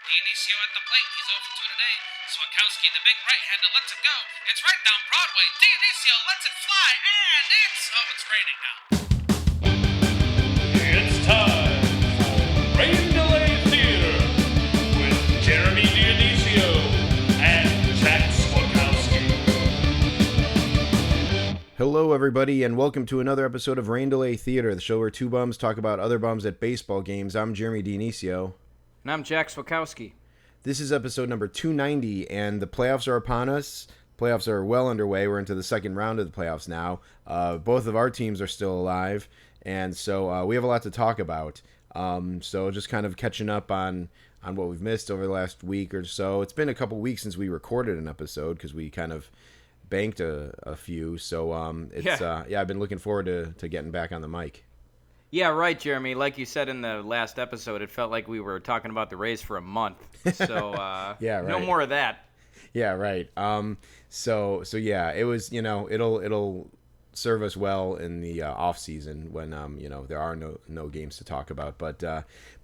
Dionisio at the plate. He's 0 for 2 today. Swakowski, the big right-hander, lets it go. It's right down Broadway. Dionisio lets it fly, and it's raining now. It's time for Rain Delay Theater with Jeremy Dionisio and Jack Swakowski. Hello, everybody, and welcome to another episode of Rain Delay Theater, the show where two bums talk about other bums at baseball games. I'm Jeremy Dionisio. And I'm Jack Swakowski. This is episode number 290, and the playoffs are upon us. Playoffs are well underway. We're into the second round of the playoffs now. Both of our teams are still alive, and so we have a lot to talk about. So just kind of catching up on what we've missed over the last week or so. It's been a couple weeks since we recorded an episode because we kind of banked a few. So I've been looking forward to getting back on the mic. Yeah, right, Jeremy. Like you said in the last episode, it felt like we were talking about the Rays for a month. So yeah, right. No more of that. Yeah, right. So yeah, it was, it'll serve us well in the off season when there are no games to talk about. But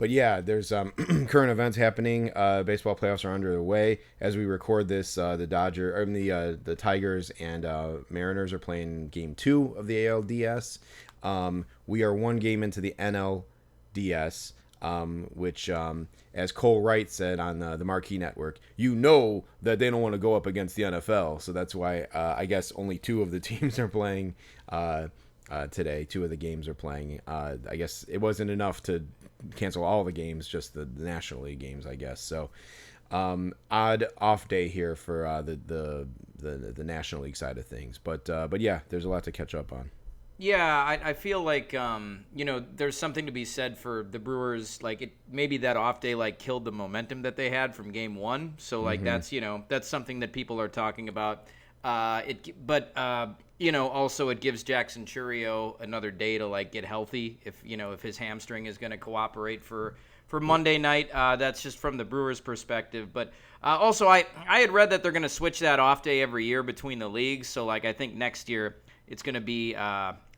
yeah, there's current events happening. Baseball playoffs are underway as we record this. The Tigers and Mariners are playing Game 2 of the ALDS. We are one game into the NLDS, which, as Cole Wright said on the Marquee Network, that they don't want to go up against the NFL. So that's why I guess only two of the teams are playing today. Two of the games are playing. I guess it wasn't enough to cancel all the games, just the National League games, I guess. So odd off day here for the National League side of things. But yeah, there's a lot to catch up on. Yeah, I feel like there's something to be said for the Brewers. Like maybe that off day killed the momentum that they had from Game 1. So that's something that people are talking about. Also it gives Jackson Chourio another day to get healthy if his hamstring is going to cooperate for Monday night. That's just from the Brewers' perspective. But also I had read that they're going to switch that off day every year between the leagues. So I think next year it's going to be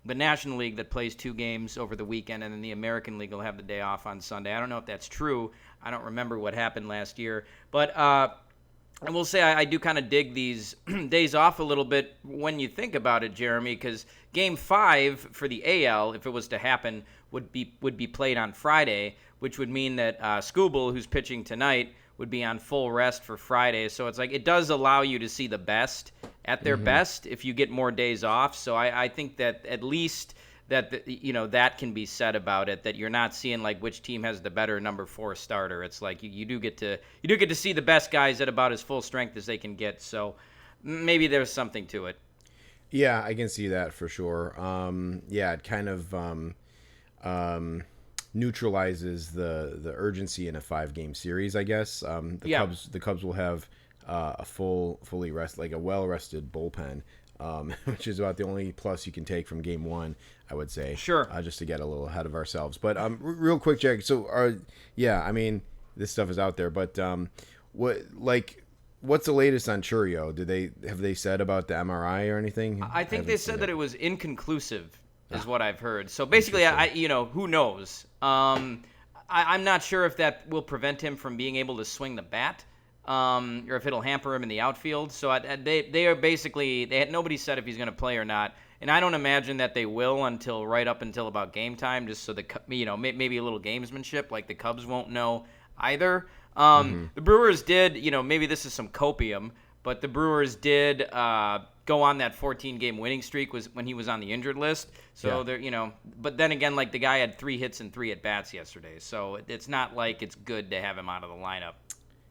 the National League that plays 2 games over the weekend, and then the American League will have the day off on Sunday. I don't know if that's true. I don't remember what happened last year. But I will say I do kind of dig these days off a little bit when you think about it, Jeremy, because Game 5 for the AL, if it was to happen, would be played on Friday, which would mean that Skubal, who's pitching tonight, would be on full rest for Friday. So it's it does allow you to see the best at their best if you get more days off. So I think that at least that that can be said about it, that you're not seeing which team has the better number 4 starter. It's you do get to see the best guys at about as full strength as they can get. So maybe there's something to it. Yeah, I can see that for sure. It kind of neutralizes the urgency in a 5-game series, I guess. The Cubs will have a fully a well-rested bullpen, which is about the only plus you can take from Game 1, I would say. Sure. Just to get a little ahead of ourselves. But real quick, Jack. So, this stuff is out there. But what's the latest on Chourio? Have they said about the MRI or anything? I think they said that it was inconclusive, is what I've heard. So basically, who knows? I'm not sure if that will prevent him from being able to swing the bat. Or if it'll hamper him in the outfield. So nobody said if he's going to play or not, and I don't imagine that they will right up until about game time, just so maybe a little gamesmanship, the Cubs won't know either. The Brewers did, maybe this is some copium, but the Brewers did go on that 14-game winning streak when he was on the injured list. So but then again, the guy had 3 hits and 3 at bats yesterday, so it's not it's good to have him out of the lineup.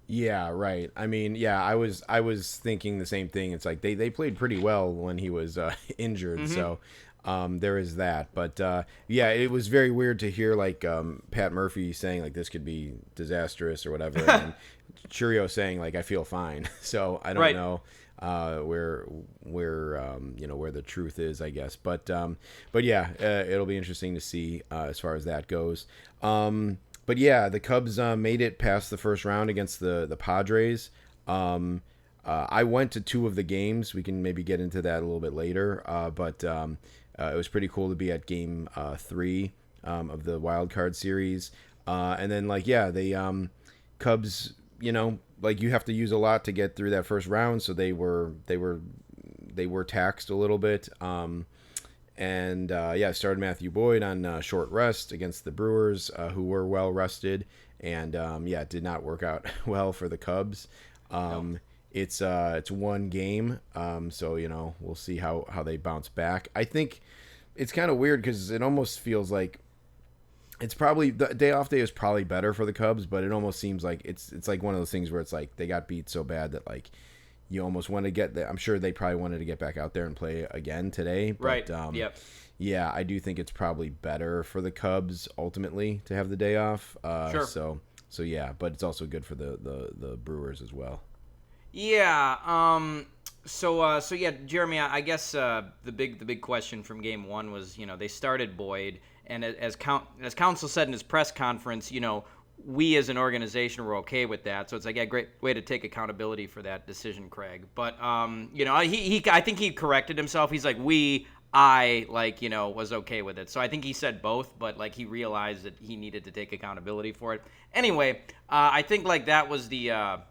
Yeah, right. I mean, yeah, I was thinking the same thing. It's they played pretty well when he was injured, so there is that. But it was very weird to hear Pat Murphy saying this could be disastrous or whatever, and Chourio saying I feel fine. So I don't know where the truth is, I guess. But yeah, it'll be interesting to see as far as that goes. But yeah, the Cubs made it past the first round against the Padres. I went to 2 of the games. We can maybe get into that a little bit later. But it was pretty cool to be at Game 3 of the wild card series. And then Cubs like you have to use a lot to get through that first round, so they were taxed a little bit. Started Matthew Boyd on short rest against the Brewers, who were well rested, and it did not work out well for the Cubs. No. It's one game, so we'll see how they bounce back. I think it's kind of weird because it almost feels like it's probably the day off day is probably better for the Cubs, but it almost seems like it's like one of those things where it's like they got beat so bad that like you almost want to get there. I'm sure they probably wanted to get back out there and play again today. But, Right. Yep. Yeah, I do think it's probably better for the Cubs ultimately to have the day off. Sure. So yeah, but it's also good for the Brewers as well. Yeah. So yeah, Jeremy, I guess the big question from Game 1 was, they started Boyd, and as Counsell said in his press conference, we as an organization were okay with that. So it's like a great way to take accountability for that decision, Craig. But I think he corrected himself. He's like, I was okay with it. So I think he said both, but like he realized that he needed to take accountability for it. Anyway, I think like that was the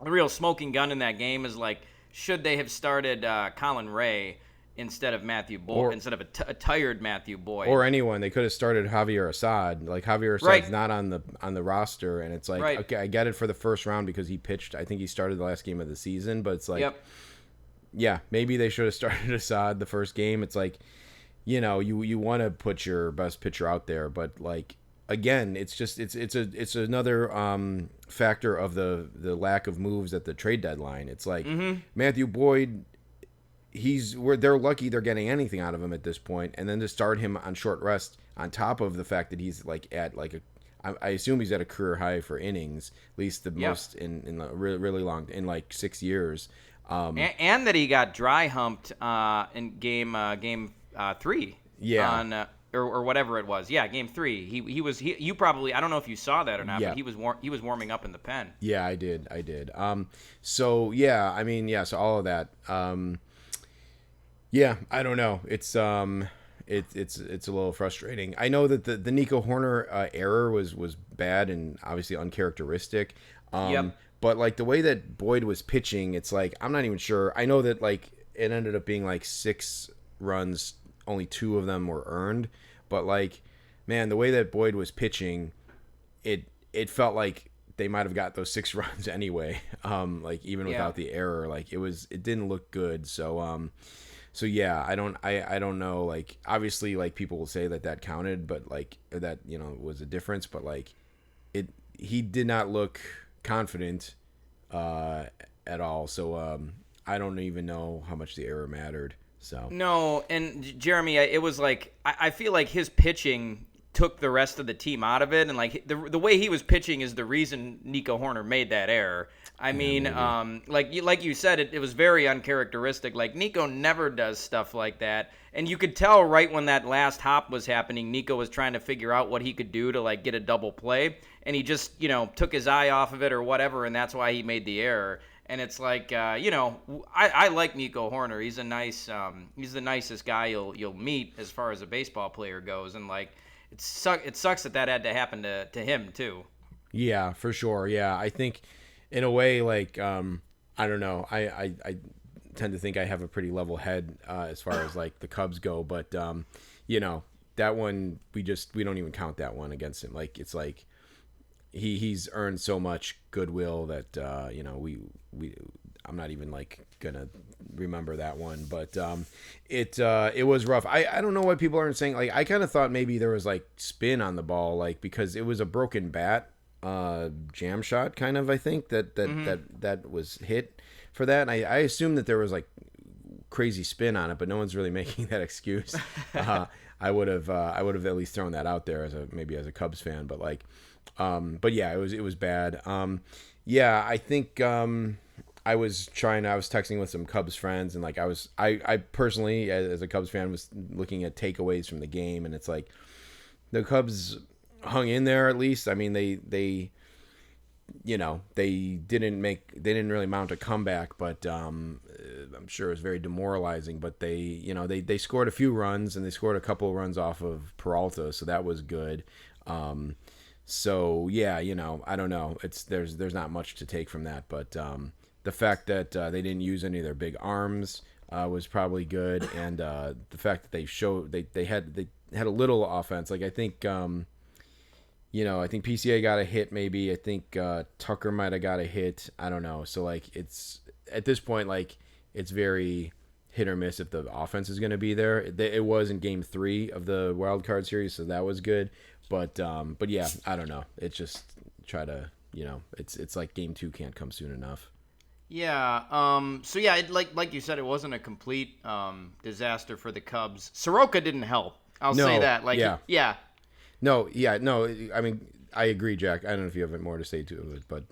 real smoking gun in that game is like, should they have started Colin Ray instead of Matthew Boyd, instead of a tired Matthew Boyd, or anyone? They could have started Javier Assad. Like Javier Assad's Right. not on the roster, and it's like Right. okay, I get it for the first round because he pitched. I think he started the last game of the season, but it's like, Yep. yeah, maybe they should have started Assad the first game. It's like, you want to put your best pitcher out there, but like again, it's just it's another factor of the lack of moves at the trade deadline. It's like Matthew Boyd, they're lucky they're getting anything out of him at this point, and then to start him on short rest on top of the fact that he's like at like I assume he's at a career high for innings, at least the most in a really, really long, in like 6 years. And that he got dry humped in game 3. Yeah. On or whatever it was. Yeah, game 3. You probably, I don't know if you saw that or not, Yeah. but he was warming up in the pen. Yeah, I did. So yeah, I mean, yeah, so all of that. Yeah, I don't know. It's it's a little frustrating. I know that the Nico Horner error was bad and obviously uncharacteristic. Yep. But like the way that Boyd was pitching, it's like I'm not even sure. I know that like it ended up being like 6 runs, only 2 of them were earned. But like, man, the way that Boyd was pitching, it felt like they might have got those 6 runs anyway. Like even without the error, like it didn't look good. So yeah, I don't know. Like obviously, like people will say that counted, but like that was a difference. But like he did not look confident at all. So I don't even know how much the error mattered. So No, and Jeremy, it was like I feel like his pitching took the rest of the team out of it, and like the way he was pitching is the reason Nico Horner made that error. I mean, like you said, it was very uncharacteristic. Like Nico never does stuff like that, and you could tell right when that last hop was happening, Nico was trying to figure out what he could do to like get a double play, and he just took his eye off of it or whatever, and that's why he made the error. And it's like, I like Nico Horner. He's he's the nicest guy you'll meet as far as a baseball player goes, and like it sucks that had to happen to him too. yeah, for sure. Yeah, I think in a way, like I don't know. I tend to think I have a pretty level head as far as like the Cubs go, but that one we don't even count that one against him. Like it's like he's earned so much goodwill that I'm not even like gonna remember that one, but it was rough. I don't know why people aren't saying, like, I kind of thought maybe there was like spin on the ball, like because it was a broken bat jam shot kind of, I think that was hit for that, and I assumed that there was like crazy spin on it, but no one's really making that excuse. I would have at least thrown that out there as a Cubs fan, but like but yeah, it was bad. Yeah, I think I was texting with some Cubs friends, and like I personally as a Cubs fan was looking at takeaways from the game, and it's like the Cubs hung in there at least. I mean, they didn't really mount a comeback, but I'm sure it was very demoralizing. But they scored a few runs, and they scored a couple of runs off of Peralta, so that was good. So yeah, I don't know. There's not much to take from that, but the fact that they didn't use any of their big arms was probably good, and the fact that they had a little offense. Like I think I think PCA got a hit maybe. I think Tucker might have got a hit. I don't know. So like it's at this point like it's very hit or miss if the offense is going to be there. It was in Game 3 of the wild card series, so that was good. But yeah, I don't know. It's just try to it's like Game 2 can't come soon enough. Yeah. So yeah, like you said, it wasn't a complete disaster for the Cubs. Soroka didn't help. I'll say that. Like yeah. No. I mean, I agree, Jack. I don't know if you have more to say to it, but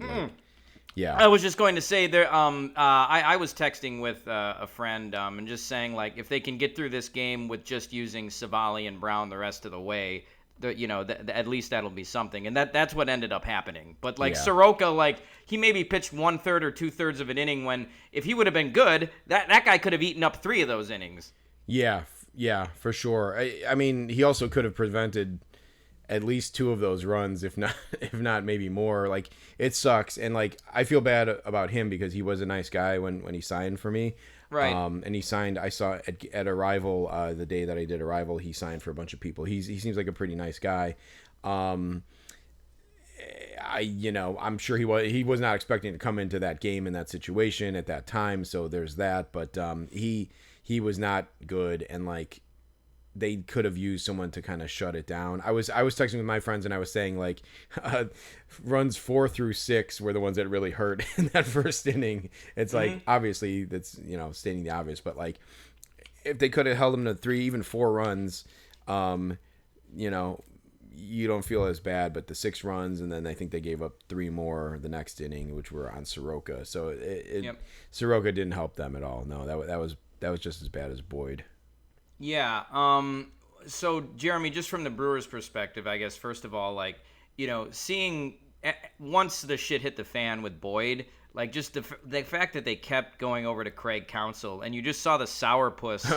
yeah. I was just going to say there. I was texting with a friend and just saying like if they can get through this game with just using Savali and Brown the rest of the way, at least that'll be something. And that's what ended up happening. But like Soroka, like he maybe pitched 1/3 or 2/3 of an inning when if he would have been good, that guy could have eaten up 3 of those innings. Yeah, for sure. I mean, he also could have prevented at least 2 of those runs, if not maybe more. Like it sucks, and like I feel bad about him because he was a nice guy when he signed for me. Right. And he signed. I saw at Arrival the day that I did Arrival. He signed for a bunch of people. He seems like a pretty nice guy. I'm sure he was not expecting to come into that game in that situation at that time. So there's that. But he was not good, and like they could have used someone to kind of shut it down. I was texting with my friends and I was saying like runs 4 through 6 were the ones that really hurt in that first inning. It's like obviously that's stating the obvious, but like if they could have held them to 3, even 4 runs, you don't feel as bad. But the 6 runs, and then I think they gave up 3 more the next inning, which were on Soroka. So Soroka didn't help them at all. No, that was just as bad as Boyd. Yeah. So Jeremy, just from the Brewers' perspective, I guess first of all, like seeing once the shit hit the fan with Boyd, like just the fact that they kept going over to Craig Counsell, and you just saw the sourpuss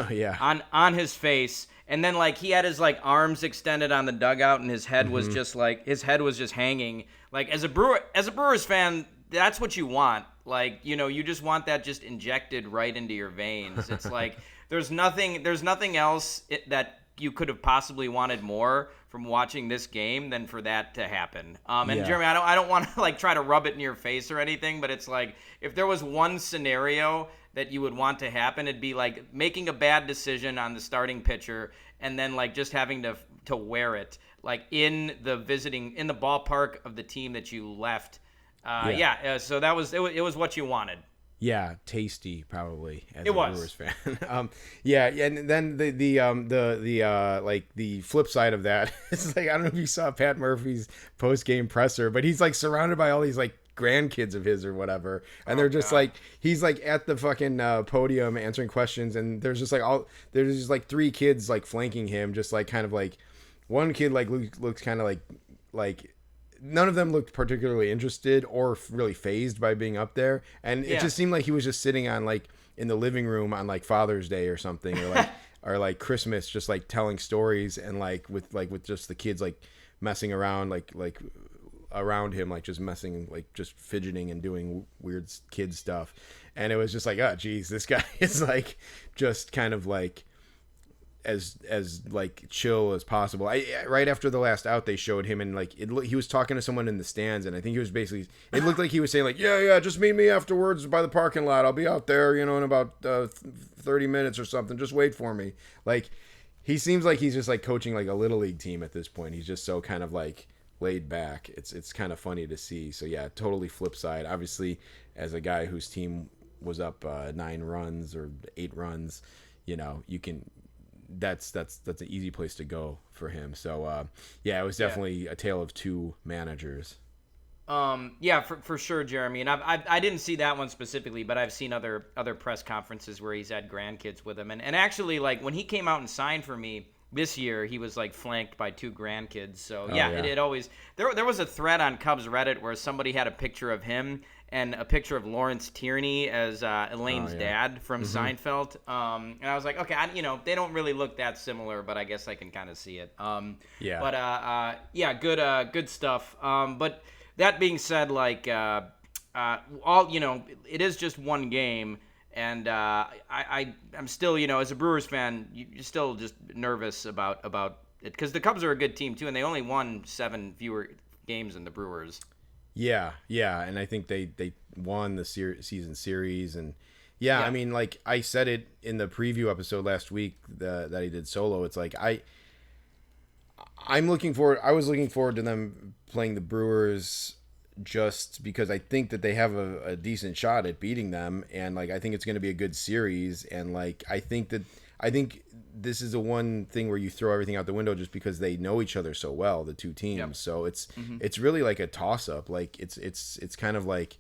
on his face, and then like he had his like arms extended on the dugout, and his head was just like hanging. Like as a Brewers fan, that's what you want. Like you just want that just injected right into your veins. It's like. There's nothing else that you could have possibly wanted more from watching this game than for that to happen. And Jeremy, I don't want to like try to rub it in your face or anything, but it's like if there was one scenario that you would want to happen, it'd be like making a bad decision on the starting pitcher and then like just having to wear it like in the ballpark of the team that you left. So that was it was what you wanted. Yeah, tasty probably as a Brewers fan. And then the like the flip side of that is like I don't know if you saw Pat Murphy's post game presser, but he's like surrounded by all these like grandkids of his or whatever, and they're just like he's like at the fucking podium answering questions, and there's just like 3 kids like flanking him, just like kind of like one kid like looks kind of like. None of them looked particularly interested or really fazed by being up there, and it just seemed like he was just sitting on like in the living room on like Father's Day or something, or like or like Christmas, just like telling stories and like with just the kids like messing around like around him, like just messing, like just fidgeting and doing weird kid stuff, and it was just like, oh geez, this guy is like just kind of like. As like chill as possible. Right after the last out, they showed him and like he was talking to someone in the stands, and I think he was basically. It looked like he was saying like, yeah, just meet me afterwards by the parking lot. I'll be out there, in about 30 minutes or something. Just wait for me. Like he seems like he's just like coaching like a little league team at this point. He's just so kind of like laid back. It's kind of funny to see. So yeah, totally flip side. Obviously, as a guy whose team was up 9 runs or 8 runs, you can. That's an easy place to go for him. So it was definitely a tale of 2 managers. For sure, Jeremy. And I didn't see that one specifically, but I've seen other press conferences where he's had grandkids with him. And actually, like when he came out and signed for me, this year he was like flanked by 2 grandkids. So Oh, yeah, yeah. It always there was a thread on Cubs Reddit where somebody had a picture of him and a picture of Lawrence Tierney as Elaine's yeah. dad from Seinfeld. And I was like, okay, they don't really look that similar, but I guess I can kind of see it. Yeah. But yeah, good stuff. But that being said, like it is just one game. And I'm still, as a Brewers fan, you're still just nervous about it because the Cubs are a good team too, and they only won 7 fewer games than the Brewers. Yeah, and I think they won the season series, and yeah, I mean, like I said it in the preview episode last week that I did solo. It's like I was looking forward to them playing the Brewers just because I think that they have a decent shot at beating them, and like I think it's going to be a good series, and like I think this is the one thing where you throw everything out the window just because they know each other so well, the two teams. Yep. So it's really like a toss up. Like it's kind of like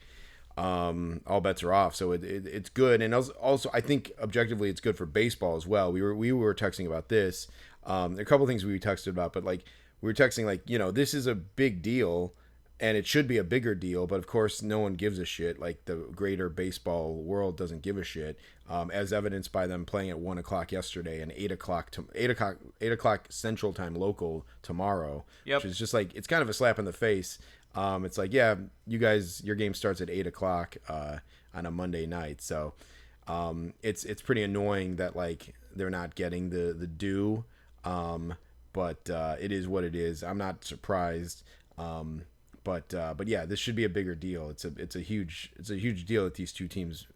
all bets are off. So it's good, and also I think objectively it's good for baseball as well. We were texting about this. There are a couple things we texted about, but like we were texting like this is a big deal. And it should be a bigger deal, but of course, no one gives a shit. Like the greater baseball world doesn't give a shit, as evidenced by them playing at 1:00 yesterday and 8:00 Central Time local tomorrow. Yep. Which is just like it's kind of a slap in the face. It's like, yeah, you guys, your game starts at 8:00 on a Monday night, so it's pretty annoying that like they're not getting the due. But it is what it is. I'm not surprised. But yeah, this should be a bigger deal. It's a huge deal that these two teams,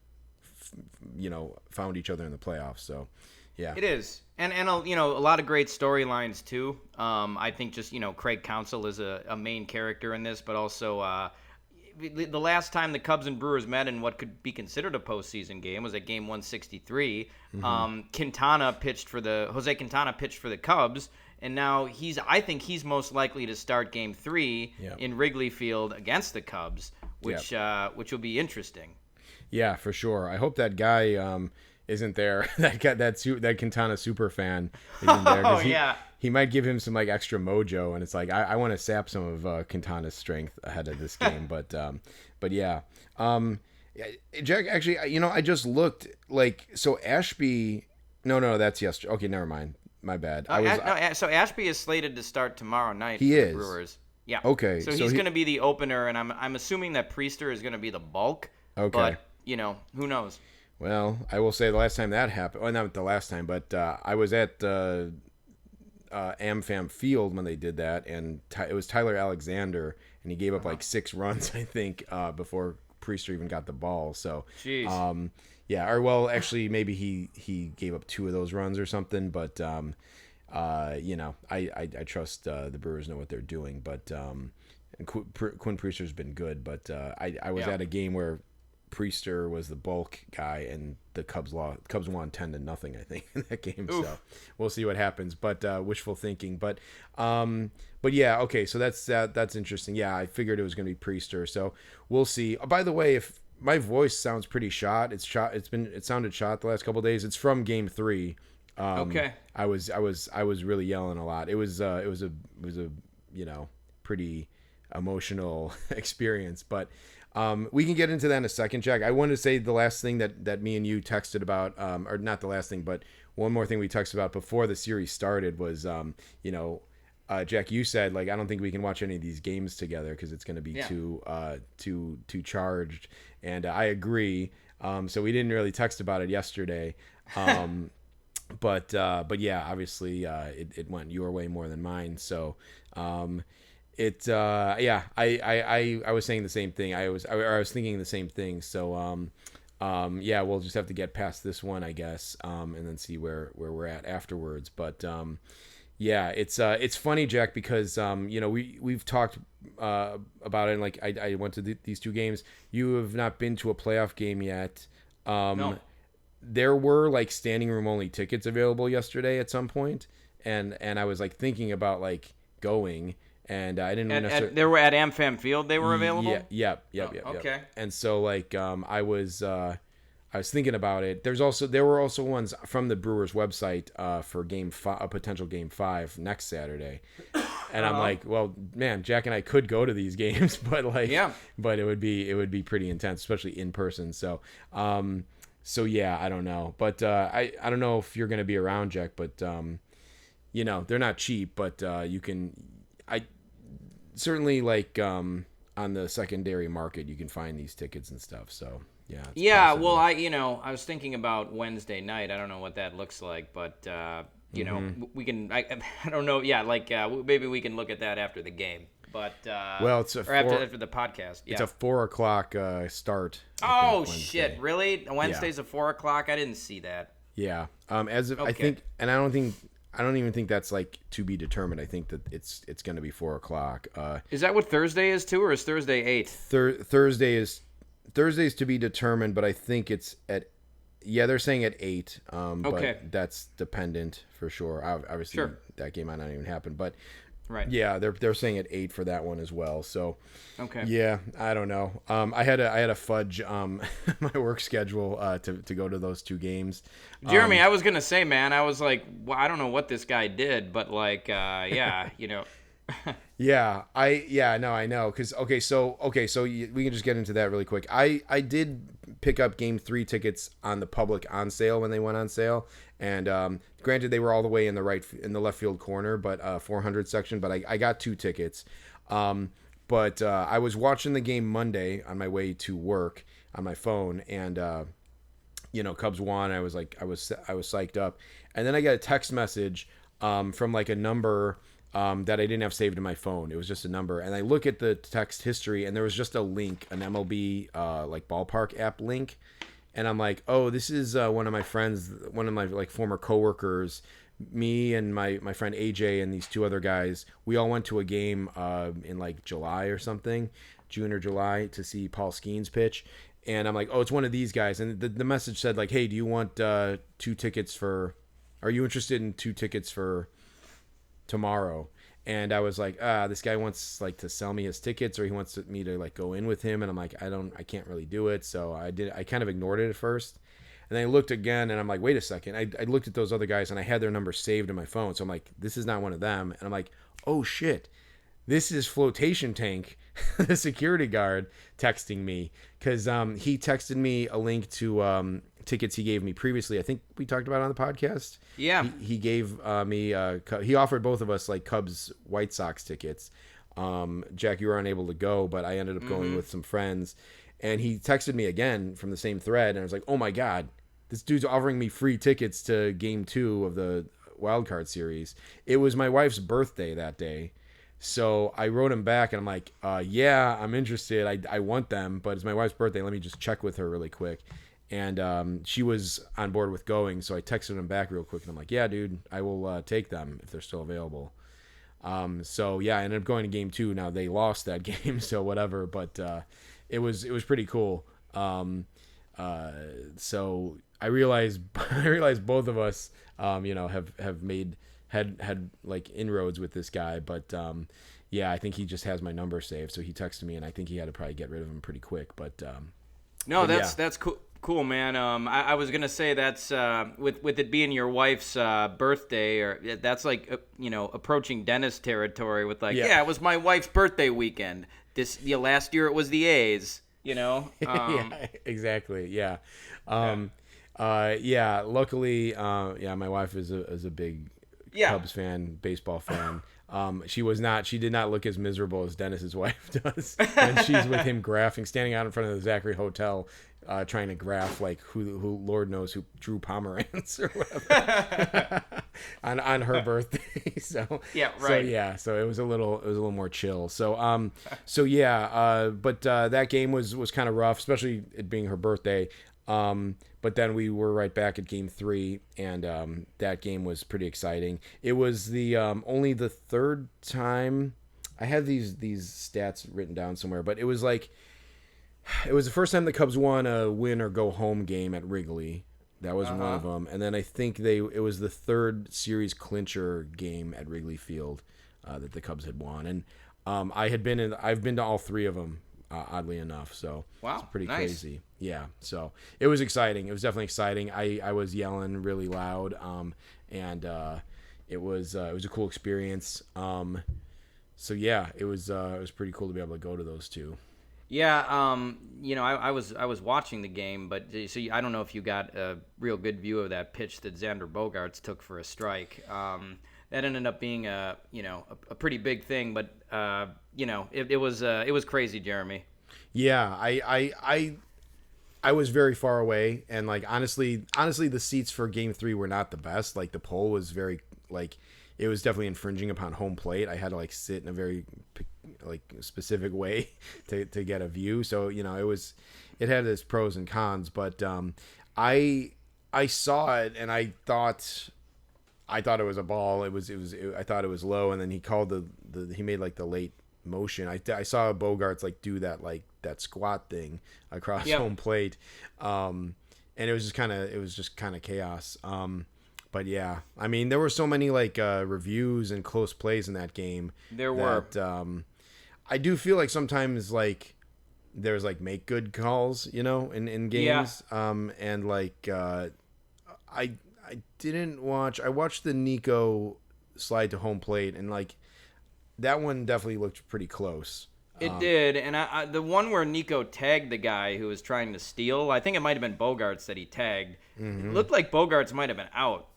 found each other in the playoffs. So, yeah, It is, and a lot of great storylines too. I think just Craig Counsell is a main character in this, but also the last time the Cubs and Brewers met in what could be considered a postseason game was at Game 163. Jose Quintana pitched for the Cubs. And now I think he's most likely to start Game 3 in Wrigley Field against the Cubs, which will be interesting. Yeah, for sure. I hope that guy isn't there. that Quintana super fan isn't there. 'Cause he might give him some like extra mojo, and it's like I want to sap some of Quintana's strength ahead of this game. but yeah, Jack. Actually, I just looked like so Ashby. No, that's yesterday. Okay, never mind. My bad. So Ashby is slated to start tomorrow night He for is. the Brewers. Yeah. Okay. So he's going to be the opener, and I'm assuming that Priester is going to be the bulk. Okay. But who knows? Well, I will say the last time that happened. Well, not the last time, but I was at AmFam Field when they did that, and it was Tyler Alexander, and he gave up like 6 runs, I think, before Priester even got the ball. So, Jeez. yeah, or well, actually, maybe he gave up 2 of those runs or something. But I trust the Brewers know what they're doing. But and Quinn Priester's been good. But I was at a game where Priester was the bulk guy, and the Cubs won 10-0, I think, in that game. Oof. So we'll see what happens. But wishful thinking. But yeah, okay. So that's interesting. Yeah, I figured it was going to be Priester. So we'll see. By the way, if my voice sounds pretty shot. It sounded shot the last couple of days. It's from Game 3. Okay. I was really yelling a lot. It was a pretty emotional experience. But we can get into that in a second, Jack. I wanted to say the last thing that me and you texted about, or not the last thing, but one more thing we texted about before the series started was Jack, you said like I don't think we can watch any of these games together because it's going to be too charged, and I agree. So we didn't really text about it yesterday, but yeah, obviously it went your way more than mine. So I was saying the same thing. I was thinking the same thing. So yeah, we'll just have to get past this one, I guess, and then see where we're at afterwards. But yeah, it's funny, Jack, because we've talked about it. And like I went to these 2 games. You have not been to a playoff game yet. No. There were like standing room only tickets available yesterday at some point, and I was like thinking about like going, and I didn't necessarily. They were at AmFam Field. They were available. Yep. Okay. And so like I I was thinking about it. There were also ones from the Brewers website for a potential game 5 next Saturday, and I'm like, well, man, Jack and I could go to these games, but but it would be pretty intense, especially in person. So, yeah, I don't know, but I don't know if you're gonna be around, Jack, but they're not cheap, but I certainly on the secondary market you can find these tickets and stuff. So. Yeah. Possible. Well, I was thinking about Wednesday night. I don't know what that looks like, but we can. I don't know. Yeah, maybe we can look at that after the game. But it's after the podcast. Yeah. It's a 4:00 start. Oh shit! Really? Wednesday's at 4:00. I didn't see that. Yeah. I think, and I don't even think that's to be determined. I think that it's going to be 4:00. Is that what Thursday is too, or is Thursday 8? Thursday's to be determined, but I think it's they're saying at 8. But that's dependent for sure. Obviously, that game might not even happen, but right. Yeah, they're saying at 8 for that one as well. So okay. Yeah, I don't know. I had to fudge my work schedule to go to those 2 games. Jeremy, I was gonna say, man, I was like, well, I don't know what this guy did, but yeah, Yeah, I know. So we can just get into that really quick. I did pick up Game 3 tickets on the public on sale when they went on sale, and granted they were all the way in the left field corner, but 400 section. But I got 2 tickets. But I was watching the game Monday on my way to work on my phone, and Cubs won. I was psyched up, and then I got a text message from a number. That I didn't have saved in my phone. It was just a number. And I look at the text history, and there was just a link, an MLB ballpark app link. And I'm like, oh, this is one of my friends, one of my former coworkers, me and my friend AJ and these 2 other guys. We all went to a game in July or something, June or July, to see Paul Skeens pitch. And I'm like, oh, it's one of these guys. And the message said hey, do you want 2 tickets for? Are you interested in 2 tickets for tomorrow? And I was like, this guy wants to sell me his tickets, or he wants me to go in with him. And I'm like, I can't really do it. So I kind of ignored it at first. And then I looked again, and I'm like, wait a second. I looked at those other guys, and I had their number saved in my phone. So I'm like, this is not one of them. And I'm like, oh shit, this is Flotation Tank, the security guard, texting me, because he texted me a link to tickets he gave me previously. I think we talked about it on the podcast. Yeah. He gave me he offered both of us Cubs White Sox tickets. Jack, you were unable to go, but I ended up going with some friends, and he texted me again from the same thread, and I was like, oh my god, this dude's offering me free tickets to game 2 of the wild card series. It was my wife's birthday that day. So I wrote him back, and I'm like, yeah, I'm interested. I want them, but it's my wife's birthday. Let me just check with her really quick. And she was on board with going, so I texted him back real quick, and I'm like, yeah, dude, I will take them if they're still available. So yeah, I ended up going to game 2. Now they lost that game, so whatever, but it was pretty cool. So I realized both of us have made had inroads with this guy, but yeah, I think he just has my number saved, so he texted me, and I think he had to probably get rid of him pretty quick. But that's cool. Cool, man. I was gonna say that's with it being your wife's birthday, or that's approaching dentist territory with it was my wife's birthday weekend. Last year it was the A's. Yeah, exactly. Yeah. Luckily, my wife is a big Cubs fan, baseball fan. She did not look as miserable as Dennis's wife does when she's with him standing out in front of the Zachary Hotel, trying to graph who Lord knows who Drew Pomerantz or whatever on her birthday. So yeah, right. So it was a little more chill. So but that game was kind of rough, especially it being her birthday. But then we were right back at game 3, and that game was pretty exciting. It was the only the 3rd time. I have these stats written down somewhere, but it was the first time the Cubs won a win or go home game at Wrigley. That was one of them, and then I think it was the 3rd series clincher game at Wrigley Field that the Cubs had won, and I've been to all 3 of them. oddly enough. So wow, it's pretty nice. crazy. Yeah, so it was exciting. It was definitely exciting. I was yelling really loud, and it was a cool experience. So yeah, it was pretty cool to be able to go to those two. Yeah, I was watching the game, but so I don't know if you got a real good view of that pitch that Xander Bogaerts took for a strike. That ended up being a pretty big thing, but it was crazy, Jeremy. Yeah, I was very far away, and like honestly, the seats for Game 3 were not the best. Like the pole was very it was definitely infringing upon home plate. I had to sit in a very specific way to get a view. So it had its pros and cons, but I saw it and I thought it was a ball. I thought it was low, and then he called he made the late motion. I saw Bogaerts do that squat thing across home plate, and it was just kind of chaos. But yeah, I mean, there were so many reviews and close plays in that game. There were. I do feel like sometimes there's make good calls, in games. Yeah. And I didn't watch. I watched the Nico slide to home plate, and that one definitely looked pretty close. It did, and I the one where Nico tagged the guy who was trying to steal, I think it might have been Bogaerts that he tagged. Mm-hmm. It looked like Bogaerts might have been out.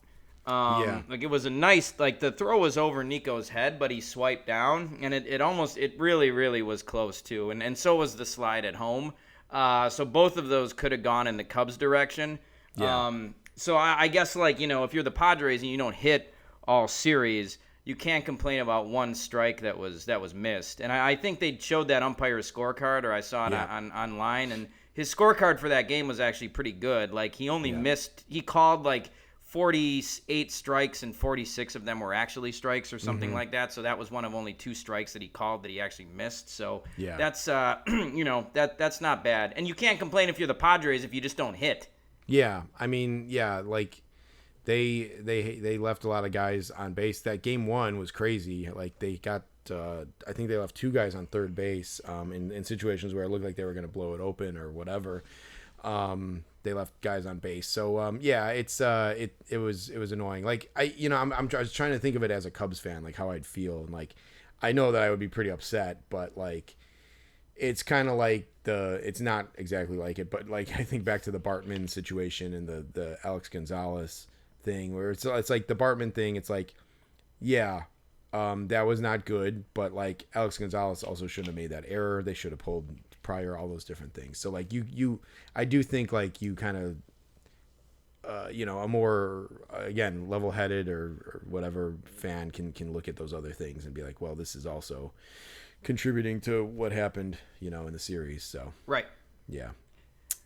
It was a nice, the throw was over Nico's head, but he swiped down, and it really, really was close too, and so was the slide at home. So both of those could have gone in the Cubs' direction. Yeah. So I guess if you're the Padres and you don't hit all series, you can't complain about one strike that was missed. And I think they showed that umpire's scorecard, or I saw it online, and his scorecard for that game was actually pretty good. He only missed, he called 48 strikes and 46 of them were actually strikes or something like that. So that was one of only 2 strikes that he called that he actually missed. So that's that's not bad. And you can't complain if you're the Padres if you just don't hit. Yeah, I mean, they left a lot of guys on base. That game 1 was crazy. They got I think they left 2 guys on third base in situations where it looked like they were going to blow it open or whatever. They left guys on base. So it was annoying. I was trying to think of it as a Cubs fan, how I'd feel, and I know that I would be pretty upset, but it's kind of it's not exactly like it, but I think back to the Bartman situation and the Alex Gonzalez thing, where it's the Bartman thing. It's that was not good, but Alex Gonzalez also shouldn't have made that error. They should have pulled prior, all those different things. So I do think you kind of a more again level-headed or whatever fan can look at those other things and be well, this is also contributing to what happened in the series. So right, yeah.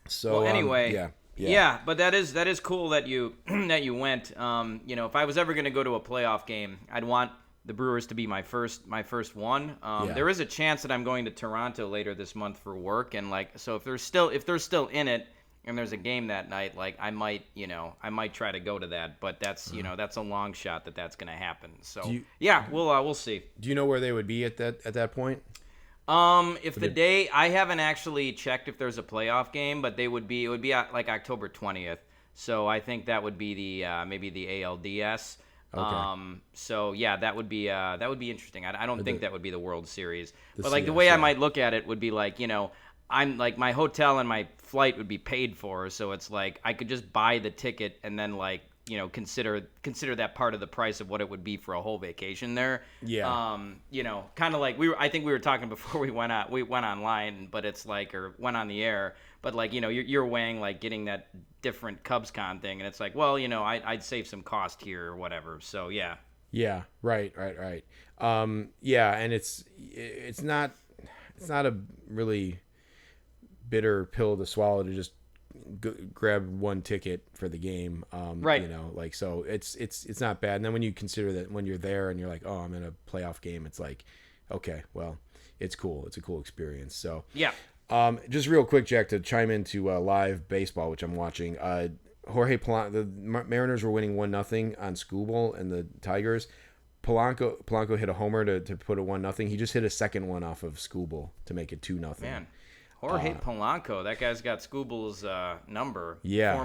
So anyway, yeah, but that is cool that you went. If I was ever going to go to a playoff game, I'd want the Brewers to be my first one. There is a chance that I'm going to Toronto later this month for work, and so if they're still in it and there's a game that night, I might try to go to that, but that's that's a long shot that's going to happen. So we'll see. Do you know where they would be at that point? Day, I haven't actually checked if there's a playoff game, but it would be October 20th. So I think that would be the maybe the ALDS. Okay. So that would be interesting. I don't think that would be the World Series, but CS, the way I might look at it would be I'm my hotel and my flight would be paid for, so it's I could just buy the ticket and then consider that part of the price of what it would be for a whole vacation there. Yeah. Kind of I think we were talking before we went online, but it's or went on the air, but you're weighing getting that different Cubs con thing, and it's I'd save some cost here or whatever. So yeah. Yeah. Right. Yeah, and it's not a really bitter pill to swallow to just grab one ticket for the game. Right. So it's not bad. And then when you consider that when you're there and you're oh, I'm in a playoff game, it's okay, well, it's cool. It's a cool experience. So yeah. Just real quick, Jack, to chime into live baseball, which I'm watching. Jorge Polanco, the Mariners were winning 1-0 on Skubal and the Tigers. Polanco hit a homer to put it 1-0. He just hit a second one off of Skubal to make it 2-0. Man. Jorge Polanco, that guy's got Scooble's number. Yeah.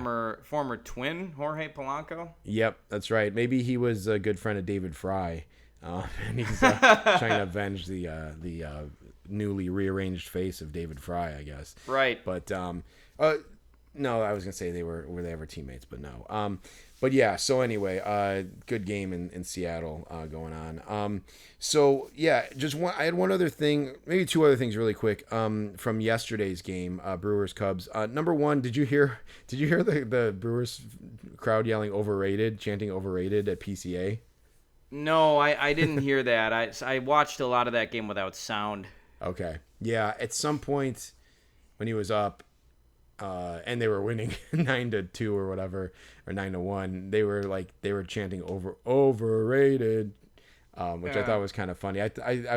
Former twin Jorge Polanco. Yep, that's right. Maybe he was a good friend of David Fry, and he's trying to avenge the newly rearranged face of David Fry, I guess. Right. But no, I was gonna say were they ever teammates, but no. But yeah. So anyway, good game in Seattle going on. So yeah, I had one other thing, maybe two other things really quick. From yesterday's game, Brewers Cubs. Number one, did you hear the Brewers crowd yelling overrated, chanting overrated at PCA? No, I didn't hear that. I watched a lot of that game without sound. Okay. Yeah, at some point when he was up, and they were winning 9-2 or whatever, or 9-1, they were chanting overrated, which I thought was kind of funny. I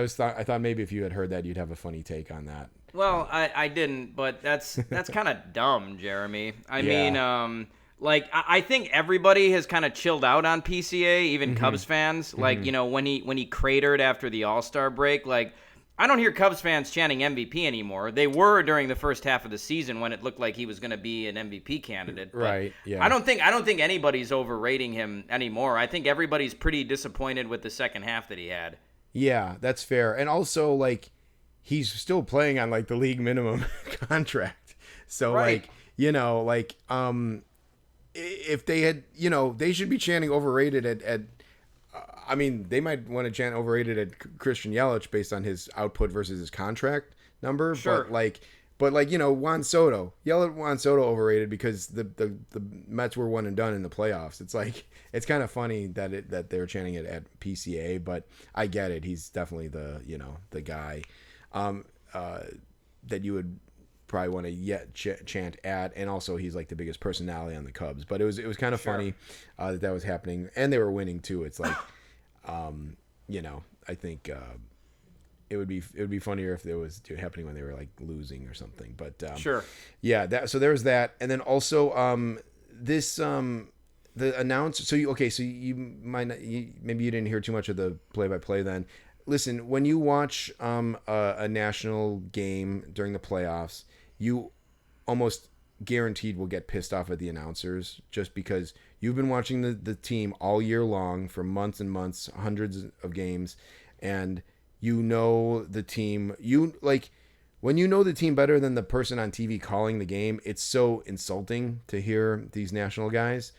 thought maybe if you had heard that, you'd have a funny take on that. Well, I didn't, but that's kind of dumb, Jeremy. I mean, I think everybody has kind of chilled out on PCA, even Cubs fans. Like, when he cratered after the All-Star break, like, I don't hear Cubs fans chanting MVP anymore. They were during the first half of the season when it looked like he was going to be an MVP candidate. Right. Yeah. I don't think anybody's overrating him anymore. I think everybody's pretty disappointed with the second half that he had. Yeah, that's fair. And also, like, he's still playing on like the league minimum contract. So right. If they had, they should be chanting overrated at I mean, they might want to chant overrated at Christian Yelich based on his output versus his contract number. Sure. But Juan Soto, yell at Juan Soto overrated because the Mets were one and done in the playoffs. It's like, it's kind of funny that they were chanting it at PCA, but I get it. He's definitely the guy that you would probably want to chant at, and also he's like the biggest personality on the Cubs. But it was kind of funny that was happening, and they were winning too. It's like, I think it would be funnier if it was happening when they were like losing or something. But sure, yeah. So there was that, and then also the announcer. So you might not, maybe you didn't hear too much of the play-by-play then. Listen, when you watch a national game during the playoffs, you almost guaranteed will get pissed off at the announcers just because you've been watching the team all year long for months and months, hundreds of games, and the team. When you know the team better than the person on TV calling the game, it's so insulting to hear these national guys.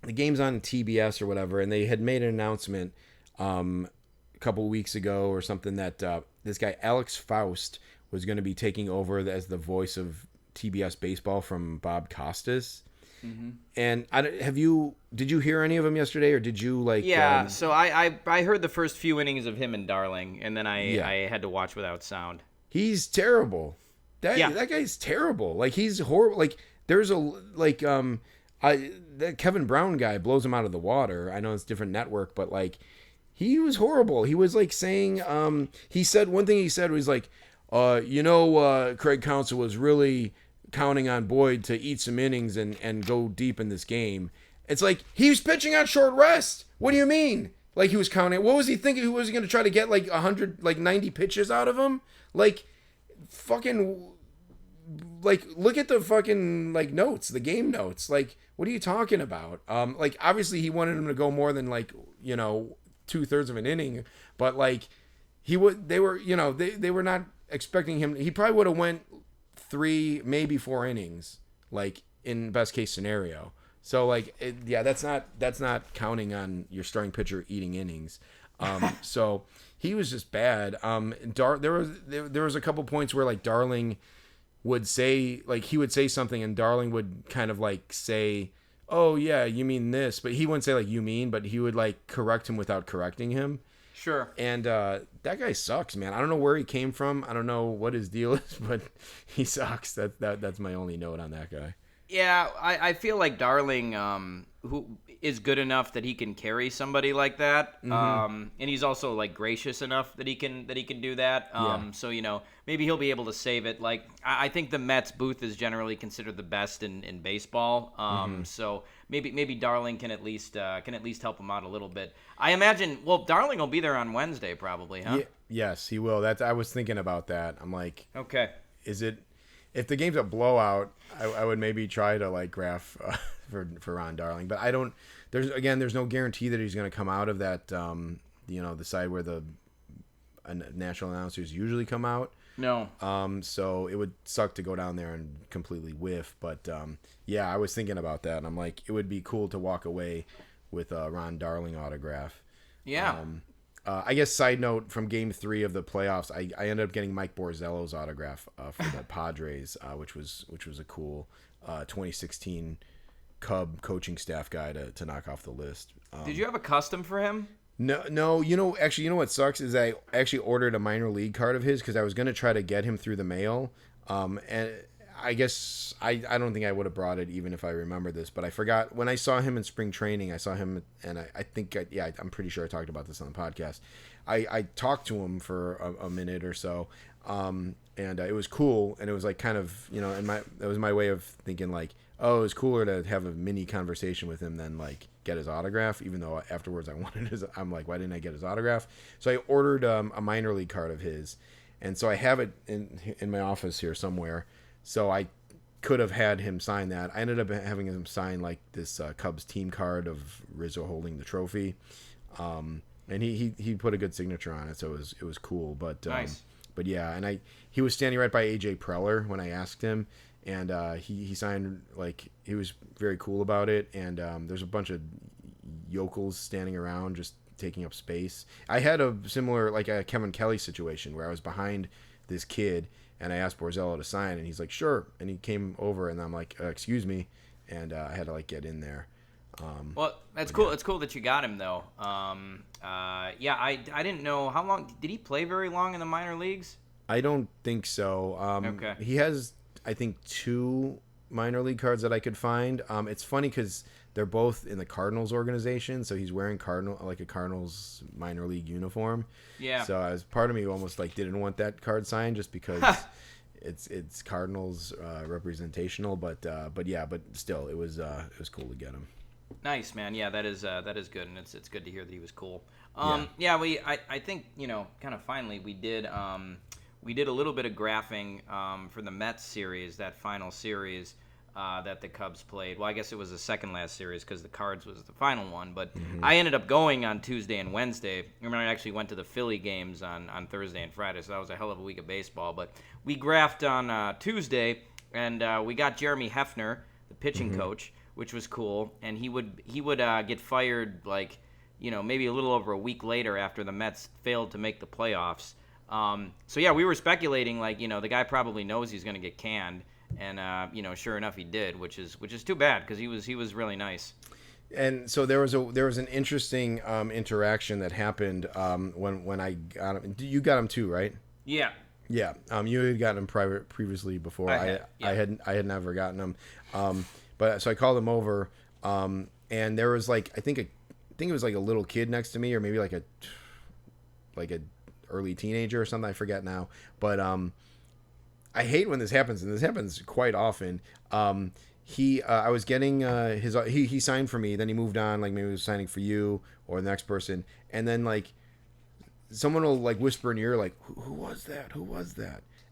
The game's on TBS or whatever, and they had made an announcement a couple of weeks ago or something that this guy Alex Faust was going to be taking over as the voice of TBS baseball from Bob Costas. Mm-hmm. And did you hear any of them yesterday, or did you like? Yeah, so I heard the first few innings of him and Darling, and then I had to watch without sound. He's terrible. That guy's terrible. Like, he's horrible. Like, there's that Kevin Brown guy blows him out of the water. I know it's a different network, but like, he was horrible. He was like saying, he said one thing. He said was like, Craig Counsell was really counting on Boyd to eat some innings and go deep in this game. It's like, he was pitching on short rest. What do you mean? Like, he was counting. What was he thinking? Who was he going to try to get like 90 pitches out of him? Like, fucking, like, look at the fucking like notes, the game notes. Like, what are you talking about? Like, obviously he wanted him to go more than like, 2/3 of an inning, but like, they were not expecting him. He probably would have went 3, maybe 4 innings, like, in best case scenario. So like, that's not counting on your starting pitcher eating innings. So he was just bad. There was a couple points where like Darling would say, like, he would say something and Darling would kind of like say, "Oh yeah, you mean this," but he wouldn't say like, "You mean," but he would like correct him without correcting him. Sure. And that guy sucks, man. I don't know where he came from. I don't know what his deal is, but he sucks. That's my only note on that guy. Yeah, I feel like Darling, who is good enough that he can carry somebody like that, and he's also like gracious enough that he can do that. So maybe he'll be able to save it. Like, I think the Mets booth is generally considered the best in baseball. So maybe Darling can at least help him out a little bit. I imagine. Well, Darling will be there on Wednesday probably, huh? Yes, he will. I was thinking about that. I'm like, okay, is it? if the game's a blowout, I would maybe try to like graph for Ron Darling, but I don't. There's no guarantee that he's going to come out of that. The side where the national announcers usually come out. No. So it would suck to go down there and completely whiff. But I was thinking about that, and I'm like, it would be cool to walk away with a Ron Darling autograph. Yeah. I guess side note from Game 3 of the playoffs, I ended up getting Mike Borzello's autograph for the Padres, which was a cool 2016 Cub coaching staff guy to knock off the list. Did you have a custom for him? No. You know what sucks is I actually ordered a minor league card of his because I was gonna try to get him through the mail. And I guess I don't think I would have brought it even if I remember this, but I forgot when I saw him in spring training. I saw him, and I'm pretty sure I talked about this on the podcast. I talked to him for a minute or so, and it was cool, and it was like kind of and that was my way of thinking like, oh, it was cooler to have a mini conversation with him than like get his autograph. Even though afterwards I'm like, why didn't I get his autograph? So I ordered a minor league card of his, and so I have it in my office here somewhere. So I could have had him sign that. I ended up having him sign like this Cubs team card of Rizzo holding the trophy, and he put a good signature on it, so it was cool. But nice. But yeah, and he was standing right by AJ Preller when I asked him, and he signed, like, he was very cool about it. And there's a bunch of yokels standing around just taking up space. I had a similar, like a Kevin Kelly situation where I was behind this kid. And I asked Borzello to sign, and he's like, sure. And he came over, and I'm like, excuse me. And I had to, like, get in there. Well, that's cool. Yeah. It's cool that you got him, though. I didn't know. How long? Did he play very long in the minor leagues? I don't think so. Okay. He has, I think, 2 minor league cards that I could find. It's funny because they're both in the Cardinals organization, so he's wearing a Cardinals minor league uniform. Yeah. So as part of me almost like didn't want that card signed just because it's Cardinals representational, but still it was cool to get him. Nice, man. Yeah, that is good, and it's good to hear that he was cool. I think kind of finally we did a little bit of graphing for the Mets series, that final series that the Cubs played. Well, I guess it was the second last series because the Cards was the final one. But I ended up going on Tuesday and Wednesday. I remember I actually went to the Philly games on Thursday and Friday, so that was a hell of a week of baseball. But we graphed on Tuesday, and we got Jeremy Hefner, the pitching coach, which was cool. And he would get fired like maybe a little over a week later after the Mets failed to make the playoffs. We were speculating like the guy probably knows he's going to get canned. And sure enough, he did, which is too bad because he was really nice. And so there was an interesting interaction that happened when I got him. You got him too, right? Yeah. Yeah. You had gotten him previously before. I had never gotten him. But so I called him over, and there was like I think it was like a little kid next to me, or maybe like a early teenager or something. I forget now, but I hate when this happens, and this happens quite often. I was getting he signed for me, then he moved on, like maybe he was signing for you or the next person, and then like someone will like whisper in your ear like, who was that?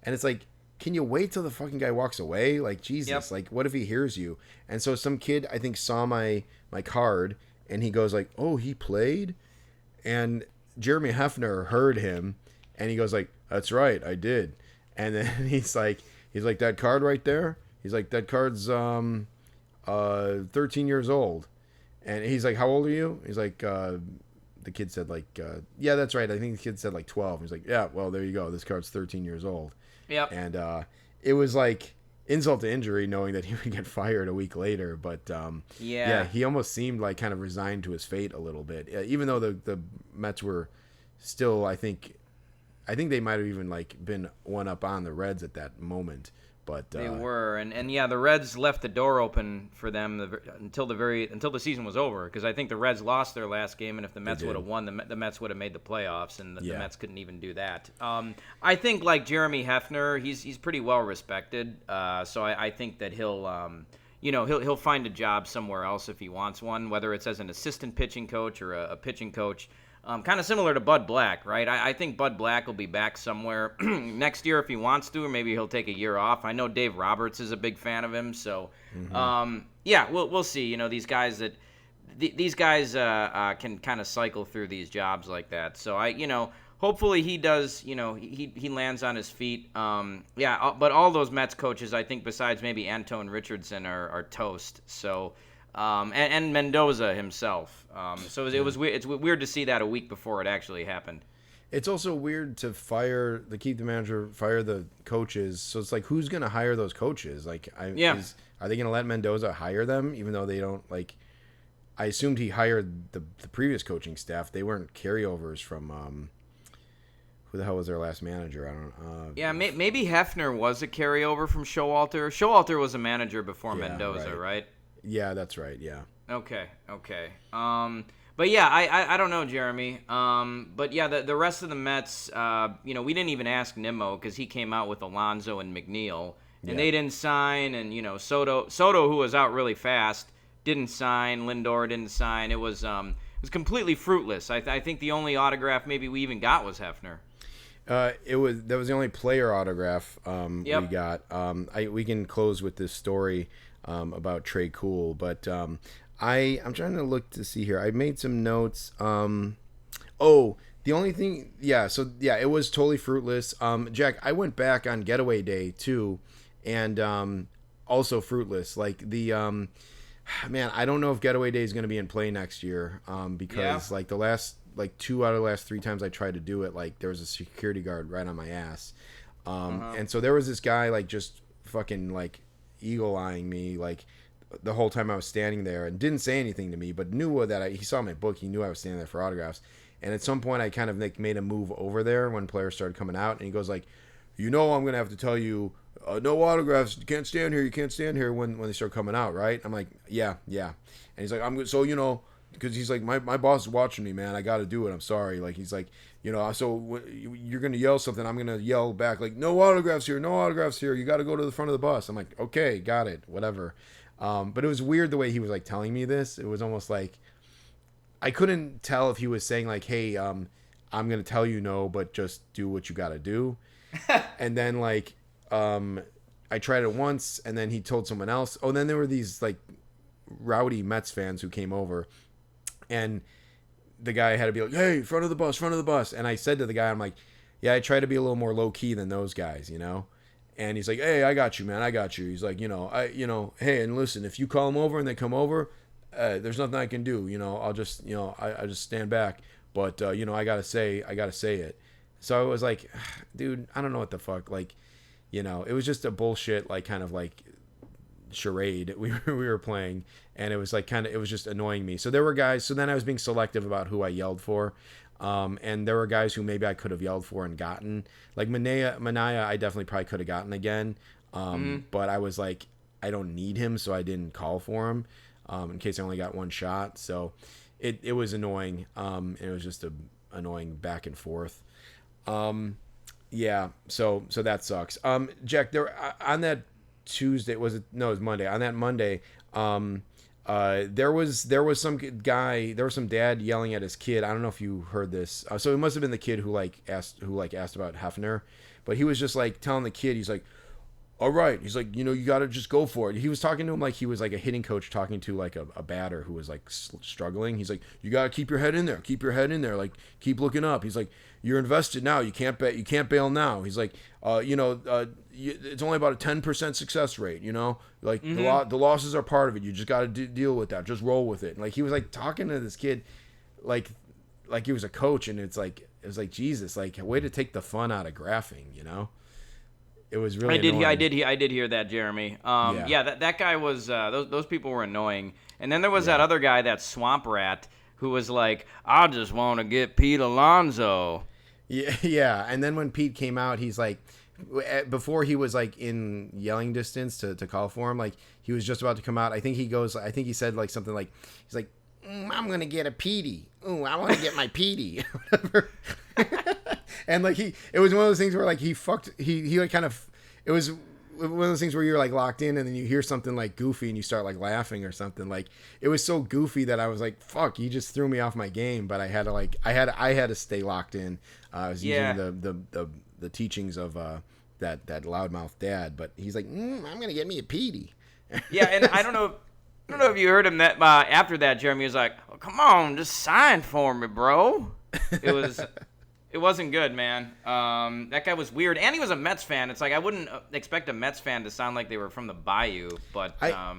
And it's like, can you wait till the fucking guy walks away? Like, Jesus, like what if he hears you? And so some kid I think saw my card, and he goes like, oh, he played? And Jeremy Hefner heard him, and he goes like, that's right, I did. And then he's like, that card right there? He's like, that card's 13 years old. And he's like, how old are you? He's like, the kid said like, yeah, that's right. I think the kid said like 12. He's like, yeah, well, there you go. This card's 13 years old. Yep. And it was like insult to injury knowing that he would get fired a week later. But he almost seemed like kind of resigned to his fate a little bit. Even though the Mets were still, I think they might have even like been one up on the Reds at that moment, but they were, and the Reds left the door open for them until the season was over, because I think the Reds lost their last game, and if the Mets would have won, the Mets would have made the playoffs, and the Mets couldn't even do that. I think like Jeremy Hefner, he's pretty well respected, so I think that he'll find a job somewhere else if he wants one, whether it's as an assistant pitching coach or a pitching coach. Kind of similar to Bud Black, right? I think Bud Black will be back somewhere next year if he wants to, or maybe he'll take a year off. I know Dave Roberts is a big fan of him, so yeah, we'll see. You know, these guys can kind of cycle through these jobs like that. So hopefully he does. You know, he lands on his feet. But all those Mets coaches, I think, besides maybe Anton Richardson, are toast. So. And Mendoza himself. So it was weird. It's weird to see that a week before it actually happened. It's also weird to keep the manager, fire the coaches. So it's like, who's going to hire those coaches? Like, are they going to let Mendoza hire them, even though they don't like? I assumed he hired the previous coaching staff. They weren't carryovers from. Who the hell was their last manager? I don't know. Maybe Hefner was a carryover from Showalter. Showalter was a manager before Mendoza, right? Yeah, that's right. Yeah. Okay. But yeah, I don't know, Jeremy. But yeah, the rest of the Mets, we didn't even ask Nimmo because he came out with Alonso and McNeil, and they didn't sign. And Soto, who was out really fast, didn't sign. Lindor didn't sign. It was completely fruitless. I think the only autograph maybe we even got was Hefner. That was the only player autograph we got. We can close with this story. About Tre Cool, but I'm trying to look to see here. I made some notes. The only thing, it was totally fruitless. Jack, I went back on Getaway Day too, and also fruitless. Like the man, I don't know if Getaway Day is going to be in play next year. Because like the last 2 out of the last 3 times I tried to do it, like there was a security guard right on my ass, and so there was this guy like just fucking like eagle-eyeing me like the whole time I was standing there, and didn't say anything to me, but knew that he saw my book. He knew I was standing there for autographs, and at some point I kind of like made a move over there when players started coming out, and he goes like, I'm gonna have to tell you no autographs, you can't stand here when they start coming out, right? I'm like, yeah, and he's like, because he's like, my boss is watching me, man, I gotta do it, I'm sorry. Like he's like, so you're gonna yell something, I'm gonna yell back like, no autographs here, you gotta go to the front of the bus. I'm like, okay, got it, whatever. But it was weird the way he was like telling me this. It was almost like I couldn't tell if he was saying like, hey, I'm gonna tell you no, but just do what you gotta do. And then like I tried it once, and then he told someone else. Oh, then there were these like rowdy Mets fans who came over, and the guy had to be like, hey, front of the bus. And I said to the guy, I'm like, yeah, I try to be a little more low key than those guys, And he's like, hey, I got you, man. I got you. He's like, hey, and listen, if you call them over and they come over, there's nothing I can do. I'll just, I just stand back. But, I gotta say it. So I was like, dude, I don't know what the fuck. Like, it was just a bullshit, like kind of like charade we were playing, and it was like it was just annoying me. So there were guys, so then I was being selective about who I yelled for, and there were guys who maybe I could have yelled for and gotten, like Manaya I definitely probably could have gotten again, but I was like, I don't need him, so I didn't call for him in case I only got one shot. So it was annoying, and it was just a annoying back and forth. So that sucks. Jack, there on that Tuesday, it was Monday. On that Monday, there was some guy, there was some dad yelling at his kid. I don't know if you heard this. So it must have been the kid who asked about Hefner, but he was just like telling the kid, he's like, all right. He's like, you got to just go for it. He was talking to him like he was like a hitting coach talking to like a batter who was like struggling. He's like, you got to keep your head in there. Like, keep looking up. He's like, you're invested now. You can't bail now. He's like, it's only about a 10% success rate, like the losses are part of it. You just got to deal with that. Just roll with it. And like, he was like talking to this kid, like he was a coach. And it was like, Jesus, like way to take the fun out of graphing, It was really annoying. I did hear that, Jeremy. That guy was those people were annoying. And then there was that other guy, that swamp rat, who was like, I just want to get Pete Alonso. Yeah. And then when Pete came out, he's like, before he was like in yelling distance to call for him, like he was just about to come out. I think he said like something like, he's like, I'm gonna get a Petey. Ooh, I want to get my Petey. Whatever. And like it was one of those things where like he like kind of, it was one of those things where you're like locked in and then you hear something like goofy and you start like laughing or something. Like it was so goofy that I was like, fuck, you just threw me off my game. But I had to I had to stay locked in. I was using the teachings of that loudmouth dad, but he's like, I'm gonna get me a Petey. Yeah, and I don't know if you heard him that after that, Jeremy was like, oh, come on, just sign for me, bro. It wasn't good, man. That guy was weird, and he was a Mets fan. It's like I wouldn't expect a Mets fan to sound like they were from the Bayou, but I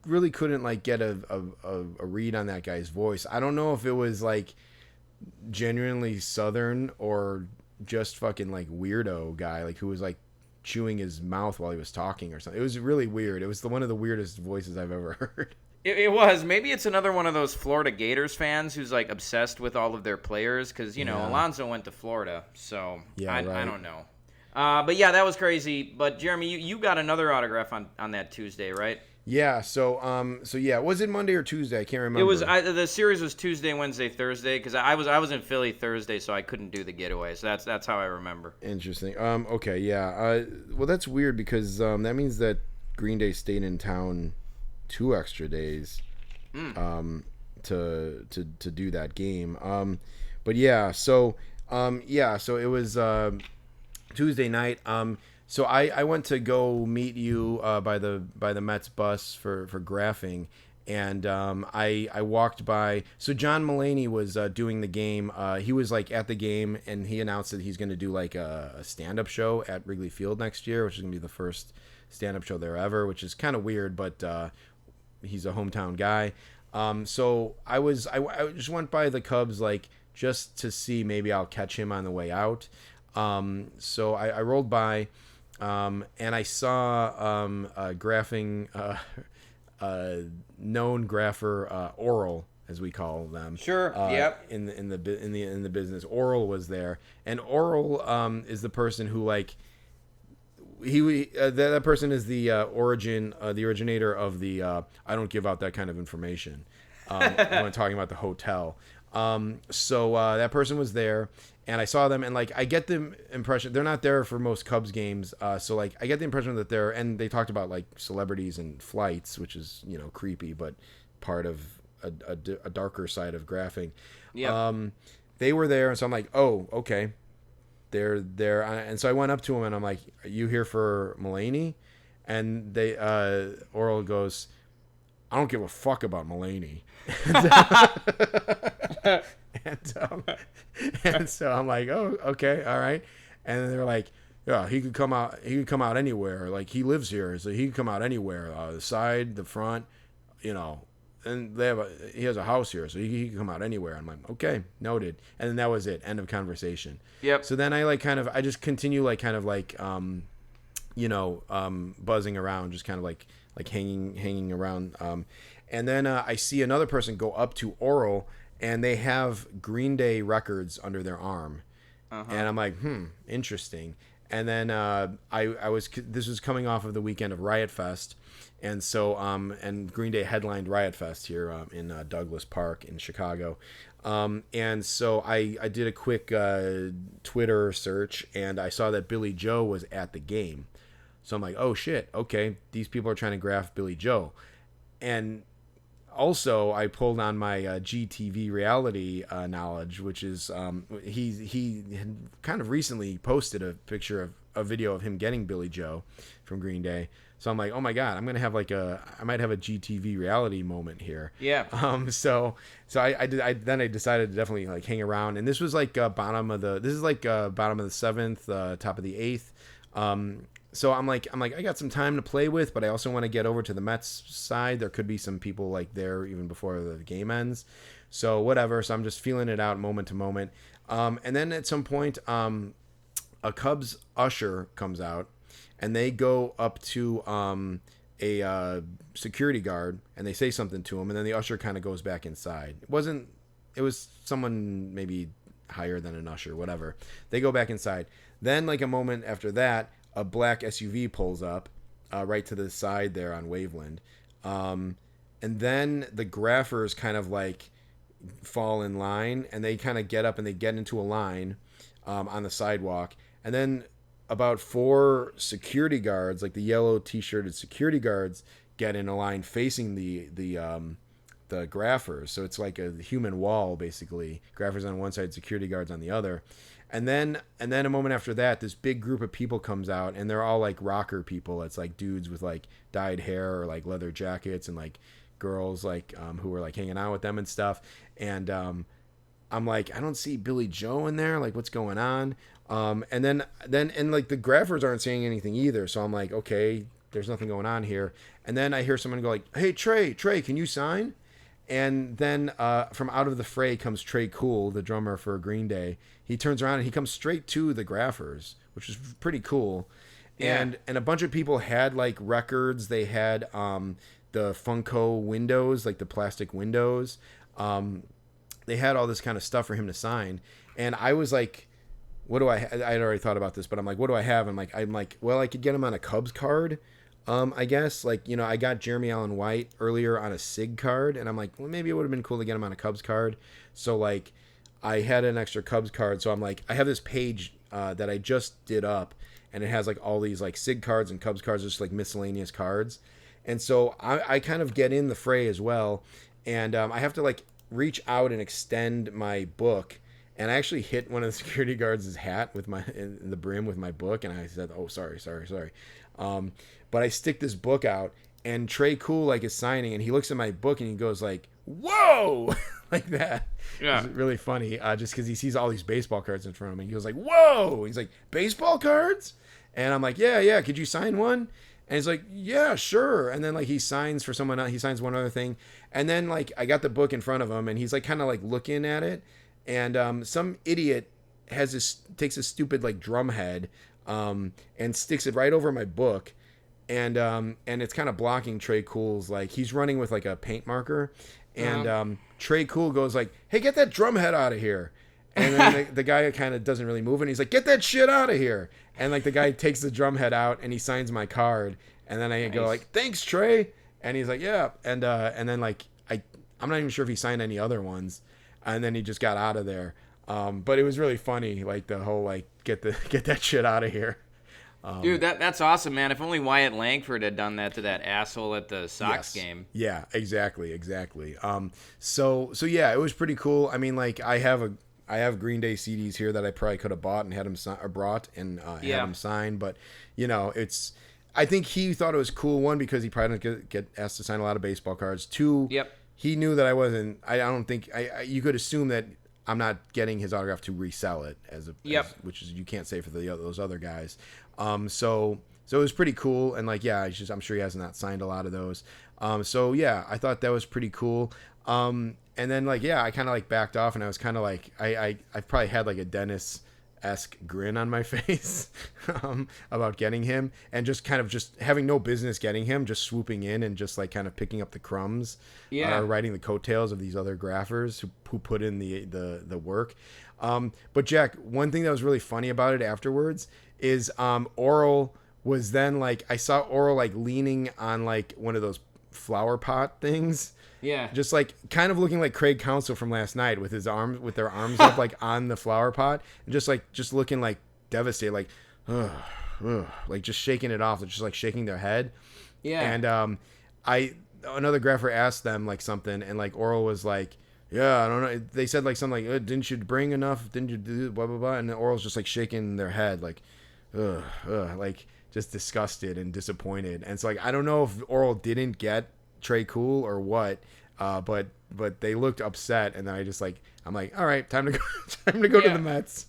really couldn't like get a read on that guy's voice. I don't know if it was like genuinely Southern or just fucking like weirdo guy, like who was like chewing his mouth while he was talking or something. It was really weird. It was one of the weirdest voices I've ever heard. It was. Maybe it's another one of those Florida Gators fans who's like obsessed with all of their players because, Alonso went to Florida. So I don't know. But yeah, that was crazy. But Jeremy, you got another autograph on that Tuesday, right? Yeah. So yeah, was it Monday or Tuesday? I can't remember. It was. The series was Tuesday, Wednesday, Thursday because I was in Philly Thursday, so I couldn't do the getaway. So that's how I remember. Interesting. Okay. Yeah. Well, that's weird because that means that Green Day stayed in town 2 extra days to do that game. But yeah. So So it was Tuesday night. So I went to go meet you by the Mets bus for graphing, and I walked by. So John Mulaney was doing the game. He was like at the game, and he announced that he's going to do like a stand-up show at Wrigley Field next year, which is going to be the first stand-up show there ever, which is kind of weird, but he's a hometown guy. So I just went by the Cubs like just to see maybe I'll catch him on the way out. So I rolled by. And I saw a graphing, known grapher, Oral, as we call them. Sure. Yep. In the business, Oral was there, and Oral is the person who like that person is the originator of the I don't give out that kind of information. When talking about the hotel. So that person was there. And I saw them, and like I get the impression they're not there for most Cubs games. So like I get the impression that they're, and they talked about like celebrities and flights, which is creepy, but part of a darker side of graphing. Yeah. They were there, and so I'm like, oh, okay, they're there, and so I went up to him, and I'm like, are you here for Mulaney? And they Oral goes, I don't give a fuck about Mulaney. And so I'm like, oh, okay, all right. And then they're like, yeah, he could come out anywhere. Like he lives here, so he could come out anywhere. The side, the front, and he has a house here, so he can come out anywhere. I'm like, okay, noted. And then that was it. End of conversation. Yep. So then I just continue buzzing around, just kind of like hanging around. And then I see another person go up to Oral, and they have Green Day records under their arm. Uh-huh. And I'm like, interesting. And then this was coming off of the weekend of Riot Fest. And so, and Green Day headlined Riot Fest here in Douglas Park in Chicago. And so I did a quick Twitter search, and I saw that Billy Joe was at the game. So I'm like, oh shit, okay, these people are trying to graph Billy Joe. And also, I pulled on my GTV reality knowledge, which is he had kind of recently posted a picture of a video of him getting Billy Joe from Green Day. So I'm like, oh my god, I might have a GTV reality moment here. Yeah. So I decided to definitely like hang around, and this was like bottom of the 7th, top of the 8th. So I'm like, I got some time to play with, but I also want to get over to the Mets side. There could be some people like there even before the game ends. So whatever. So I'm just feeling it out moment to moment. And then at some point, a Cubs usher comes out, and they go up to a security guard, and they say something to him, and then the usher kind of goes back inside. It was someone maybe higher than an usher, whatever. They go back inside. Then like a moment after that, a black SUV pulls up right to the side there on Waveland. And then the graphers kind of like fall in line, and they kind of get up and they get into a line on the sidewalk. And then about 4 security guards, like the yellow t-shirted security guards, get in a line facing the graphers. So it's like a human wall, basically. Graphers on one side, security guards on the other. And then a moment after that, this big group of people comes out, and they're all like rocker people. It's like dudes with like dyed hair or like leather jackets, and like girls like who were like hanging out with them and stuff. And I'm like, I don't see Billy Joe in there. Like, what's going on? And then like the graphers aren't saying anything either. So I'm like, okay, there's nothing going on here. And then I hear someone go like, hey, Tre, can you sign? And then from out of the fray comes Tre Cool, the drummer for Green Day. He turns around and he comes straight to the graphers, which is pretty cool. Yeah. And a bunch of people had like records. They had the Funko windows, like the plastic windows. They had all this kind of stuff for him to sign. And I was like, what do I had already thought about this, but I'm like, what do I have? I'm like, well, I could get him on a Cubs card. I guess, like, you know, I got Jeremy Allen White earlier on a SIG card, and I'm like, well, maybe it would have been cool to get him on a Cubs card. So, like, I had an extra Cubs card, so I'm like, I have this page that I just did up, and it has, like, all these, like, SIG cards and Cubs cards, just, like, miscellaneous cards. And so I kind of get in the fray as well, and I have to, like, reach out and extend my book, and I actually hit one of the security guards' hat with in the brim with my book, and I said, oh, sorry. But I stick this book out, and Tre Cool like is signing, and he looks at my book and he goes like, "Whoa!" like that. Yeah, it's really funny. Just because he sees all these baseball cards in front of him, he goes like, "Whoa!" He's like, "Baseball cards?" And I'm like, "Yeah. Could you sign one?" And he's like, "Yeah, sure." And then like he signs for someone else. He signs one other thing, and then like I got the book in front of him, and he's like kind of like looking at it, and some idiot takes a stupid like drum head, and sticks it right over my book. And it's kind of blocking Tre Cool's, like, he's running with like a paint marker, and Tre Cool goes like, "Hey, get that drum head out of here." And then the guy kind of doesn't really move, and he's like, "Get that shit out of here." And like the guy takes the drum head out, and he signs my card, and then I go like, "Thanks, Tre." And he's like, "Yeah." And then like I'm not even sure if he signed any other ones, and then he just got out of there. But it was really funny, like the whole like get that shit out of here. Dude, that's awesome, man. If only Wyatt Langford had done that to that asshole at the Sox game. Yeah, exactly. So yeah, it was pretty cool. I mean, like I have Green Day CDs here that I probably could have bought and had him brought and had him sign, but you know, I think he thought it was cool, one, because he probably didn't get asked to sign a lot of baseball cards. Two, he knew that I wasn't. I don't think you could assume that I'm not getting his autograph to resell it which is you can't say for those other guys. So it was pretty cool, and like I'm sure he has not signed a lot of those. So yeah, I thought that was pretty cool. And then like I kind of like backed off, and I was kind of like I probably had like a Dennis-esque grin on my face about getting him, and just kind of just having no business getting him, just swooping in and just like kind of picking up the crumbs, riding the coattails of these other graphers who put in the work. But Jack, one thing that was really funny about it afterwards is Oral was then like, I saw Oral like leaning on like one of those flower pot things. Yeah. Just like kind of looking like Craig Counsell from last night with their arms up like on the flower pot, and just looking like devastated, like like just shaking it off, just like shaking their head. Yeah. And another grapher asked them like something, and like Oral was like, "Yeah, I don't know." They said like something like, "Didn't you bring enough? Didn't you do blah blah blah?" And the Oral's just like shaking their head like, like just disgusted and disappointed. And it's like, I don't know if Oral didn't get Tre Cool or what, but they looked upset, and then I'm like, all right, time to go to the Mets.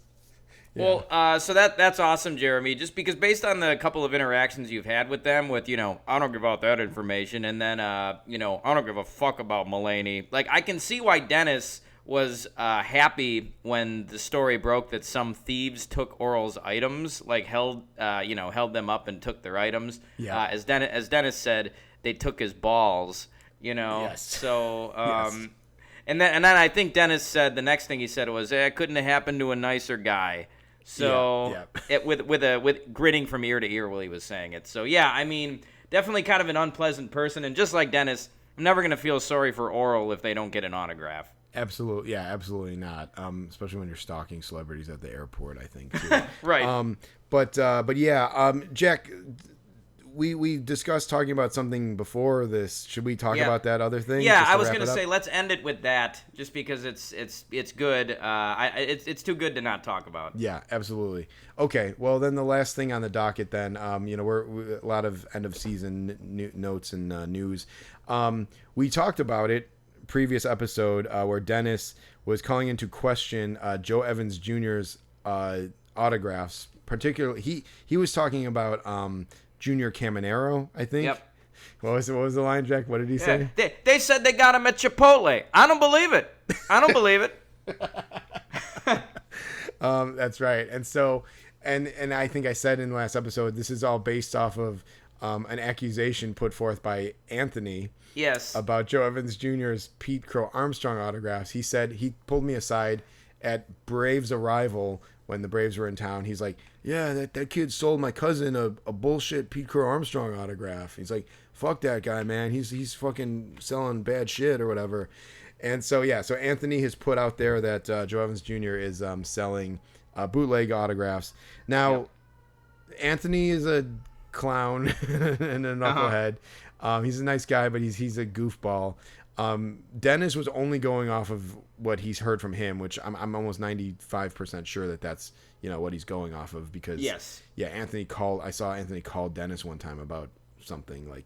Yeah. Well, so that's awesome, Jeremy, just because based on the couple of interactions you've had with them with, I don't give out that information, and then, I don't give a fuck about Mulaney. Like, I can see why Dennis was happy when the story broke that some thieves took Oral's items, like held them up and took their items. Yeah. As Dennis said, they took his balls, Yes. So, yes. And then I think Dennis said the next thing he said was, "It couldn't have happened to a nicer guy." So with grinning from ear to ear while he was saying it. So yeah, I mean, definitely kind of an unpleasant person, and just like Dennis, I'm never gonna feel sorry for Oral if they don't get an autograph. absolutely not. Especially when you're stalking celebrities at the airport, I think. Too. Right. But yeah, Jack, we discussed talking about something before this. Should we talk about that other thing? Yeah, just to I was wrap going it to up? say let's end it with that, just because it's good. It's too good to not talk about. Yeah, absolutely. Okay, well then the last thing on the docket then, we're a lot of end of season notes and news. We talked about it previous episode where Dennis was calling into question Joe Evans Jr.'s autographs. Particularly, he was talking about Junior Caminero, I think. Yep. What was the line, Jack? What did he say? They said they got him at Chipotle. I don't believe it. I don't believe it. That's right. And so, and I think I said in the last episode, this is all based off of an accusation put forth by Anthony. Yes. About Joe Evans Jr.'s Pete Crow Armstrong autographs. He said, he pulled me aside at Braves arrival when the Braves were in town. He's like, yeah, that kid sold my cousin a bullshit Pete Crow Armstrong autograph. He's like, fuck that guy, man. He's fucking selling bad shit or whatever. And so, yeah, so Anthony has put out there that Joe Evans Jr. is selling bootleg autographs. Now, Anthony is a clown and a knucklehead. He's a nice guy, but he's a goofball. Dennis was only going off of what he's heard from him, which I'm almost 95% sure that's what he's going off of, because I saw Anthony call Dennis one time about something like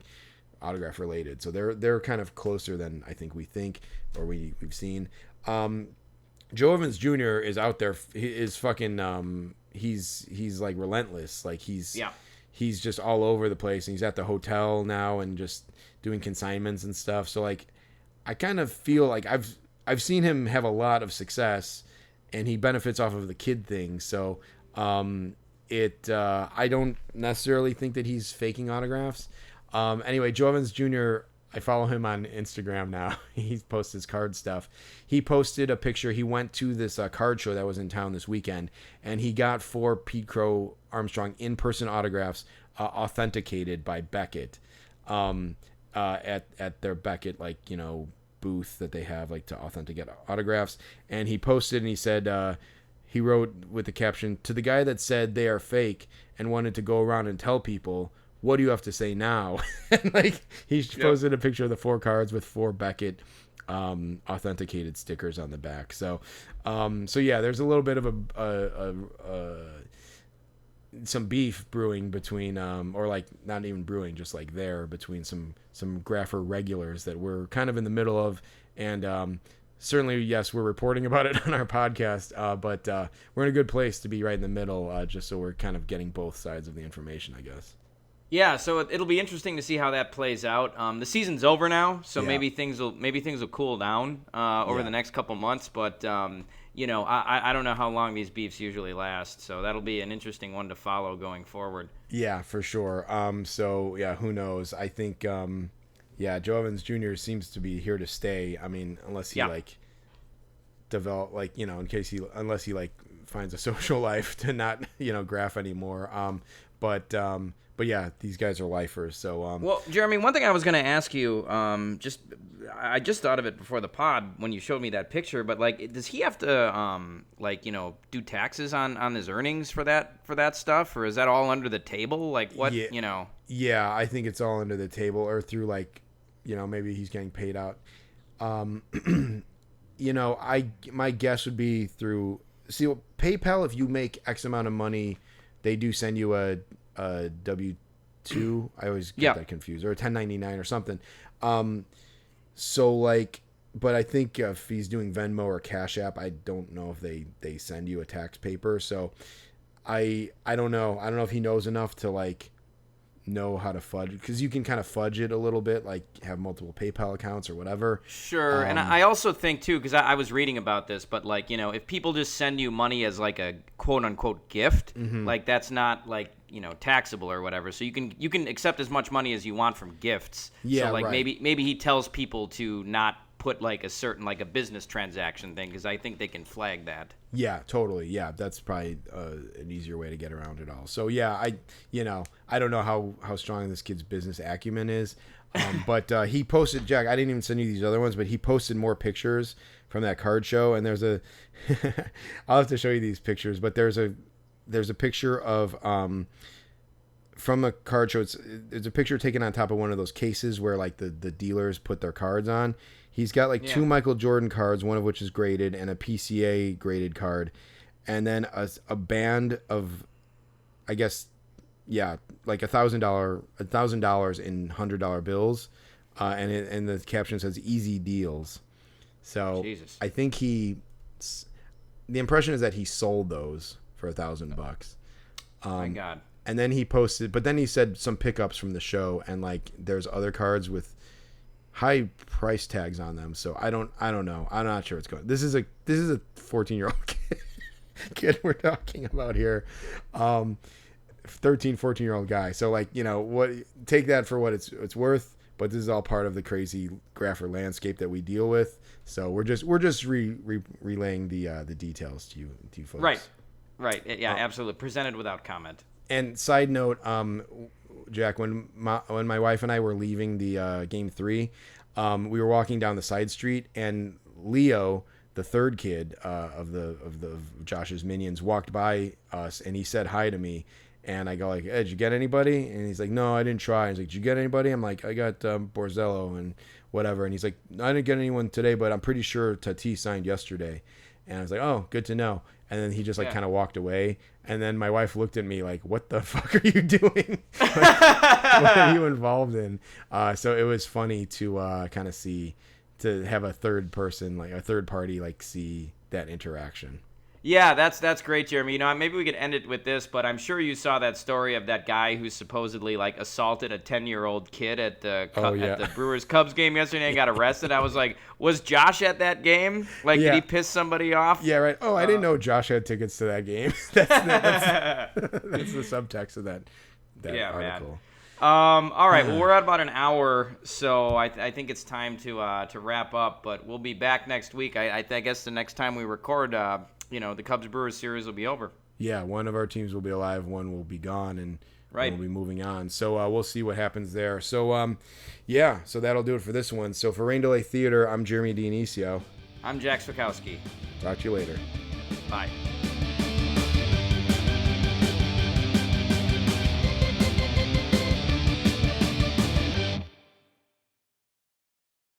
autograph related, so they're kind of closer than I think we think or we've seen. Joe Evans Jr. is out there. He is fucking he's like relentless. Like he's just all over the place, and he's at the hotel now and just doing consignments and stuff. So like, I kind of feel like I've seen him have a lot of success, and he benefits off of the kid thing. So I don't necessarily think that he's faking autographs. Anyway, Joe Evans Jr., I follow him on Instagram now. He posts his card stuff. He posted a picture. He went to this card show that was in town this weekend, and he got 4 Pete Crow Armstrong in-person autographs authenticated by Beckett at their Beckett, booth that they have, to authenticate autographs. And he posted and he said, he wrote with the caption, "To the guy that said they are fake and wanted to go around and tell people, what do you have to say now?" And he posted a picture of the 4 cards with 4 Beckett authenticated stickers on the back. So yeah, there's a little bit of some beef brewing between or not even brewing, just between some grapher regulars that we're kind of in the middle of. And certainly, yes, we're reporting about it on our podcast, but we're in a good place to be right in the middle, just so we're kind of getting both sides of the information, I guess. Yeah, so it'll be interesting to see how that plays out. The season's over now, so maybe things will cool down over the next couple months. But I don't know how long these beefs usually last, so that'll be an interesting one to follow going forward. Yeah, for sure. So yeah, who knows? I think Joe Evans Jr. seems to be here to stay. I mean, unless he develop unless he finds a social life to not graph anymore. But yeah, these guys are lifers. So well, Jeremy, one thing I was going to ask you, I just thought of it before the pod when you showed me that picture. But does he have to do taxes on his earnings for that stuff, or is that all under the table? Yeah, I think it's all under the table, or through maybe he's getting paid out. My guess would be through PayPal. If you make X amount of money, they do send you a W-2. I always get that confused, or a 1099 or something. But I think if he's doing Venmo or Cash App, I don't know if they send you a tax paper. So I don't know. I don't know if he knows enough to know how to fudge, because you can kind of fudge it a little bit, have multiple PayPal accounts or whatever. Sure. And I also think too, because I was reading about this, but if people just send you money as a quote unquote gift, that's not taxable or whatever. So you can accept as much money as you want from gifts. Yeah. So right. maybe he tells people to not put like a certain like a business transaction thing, because I think they can flag that. Yeah, totally. Yeah, that's probably an easier way to get around it all. So yeah, I don't know how strong this kid's business acumen is, but he posted, Jack. I didn't even send you these other ones, but he posted more pictures from that card show, and there's a I'll have to show you these pictures, but there's a picture of from a card show. It's a picture taken on top of one of those cases where like the dealers put their cards on. He's got like 2 Michael Jordan cards, one of which is graded, and a PCA graded card, and then a band of, I guess, like $1,000 in $100 bills, and the caption says "Easy Deals." So Jesus. I think the impression is that he sold those for $1,000. My God. And then he posted, but then he said some pickups from the show, and like there's other cards with high price tags on them. So I don't know. I'm not sure what's going on. This is a 14-year-old kid we're talking about here. 14-year-old guy. So like, what, take that for what it's worth, but this is all part of the crazy grapher landscape that we deal with. So we're just relaying the details to you folks. Right. Yeah, absolutely. Presented without comment. And side note, Jack, when my wife and I were leaving the game 3, we were walking down the side street, and Leo, the third kid of Josh's minions, walked by us, and he said hi to me. And I go like, "Hey, did you get anybody?" And he's like, "No, I didn't try." He's like, "Did you get anybody?" I'm like, "I got Borzello and whatever." And he's like, "I didn't get anyone today, but I'm pretty sure Tatis signed yesterday." And I was like, "Oh, good to know." And then he just like kind of walked away. And then my wife looked at me like, "What the fuck are you doing? What are you involved in?" So it was funny to kind of to have a third person, like a third party, like see that interaction. Yeah, that's great, Jeremy. Maybe we could end it with this, but I'm sure you saw that story of that guy who supposedly like assaulted a 10-year-old kid at the at the Brewers Cubs game yesterday and got arrested. I was like, was Josh at that game? Like, did he piss somebody off? Yeah, right. Oh, I didn't know Josh had tickets to that game. That's the subtext of that article. Man. All right. Well, we're at about an hour, so I think it's time to wrap up. But we'll be back next week. I guess the next time we record, the Cubs Brewers series will be over. Yeah, one of our teams will be alive, one will be gone, and we'll be moving on. So we'll see what happens there. So so that'll do it for this one. So for Rain Delay Theater, I'm Jeremy Dionisio. I'm Jack Swakowski. Talk to you later. Bye.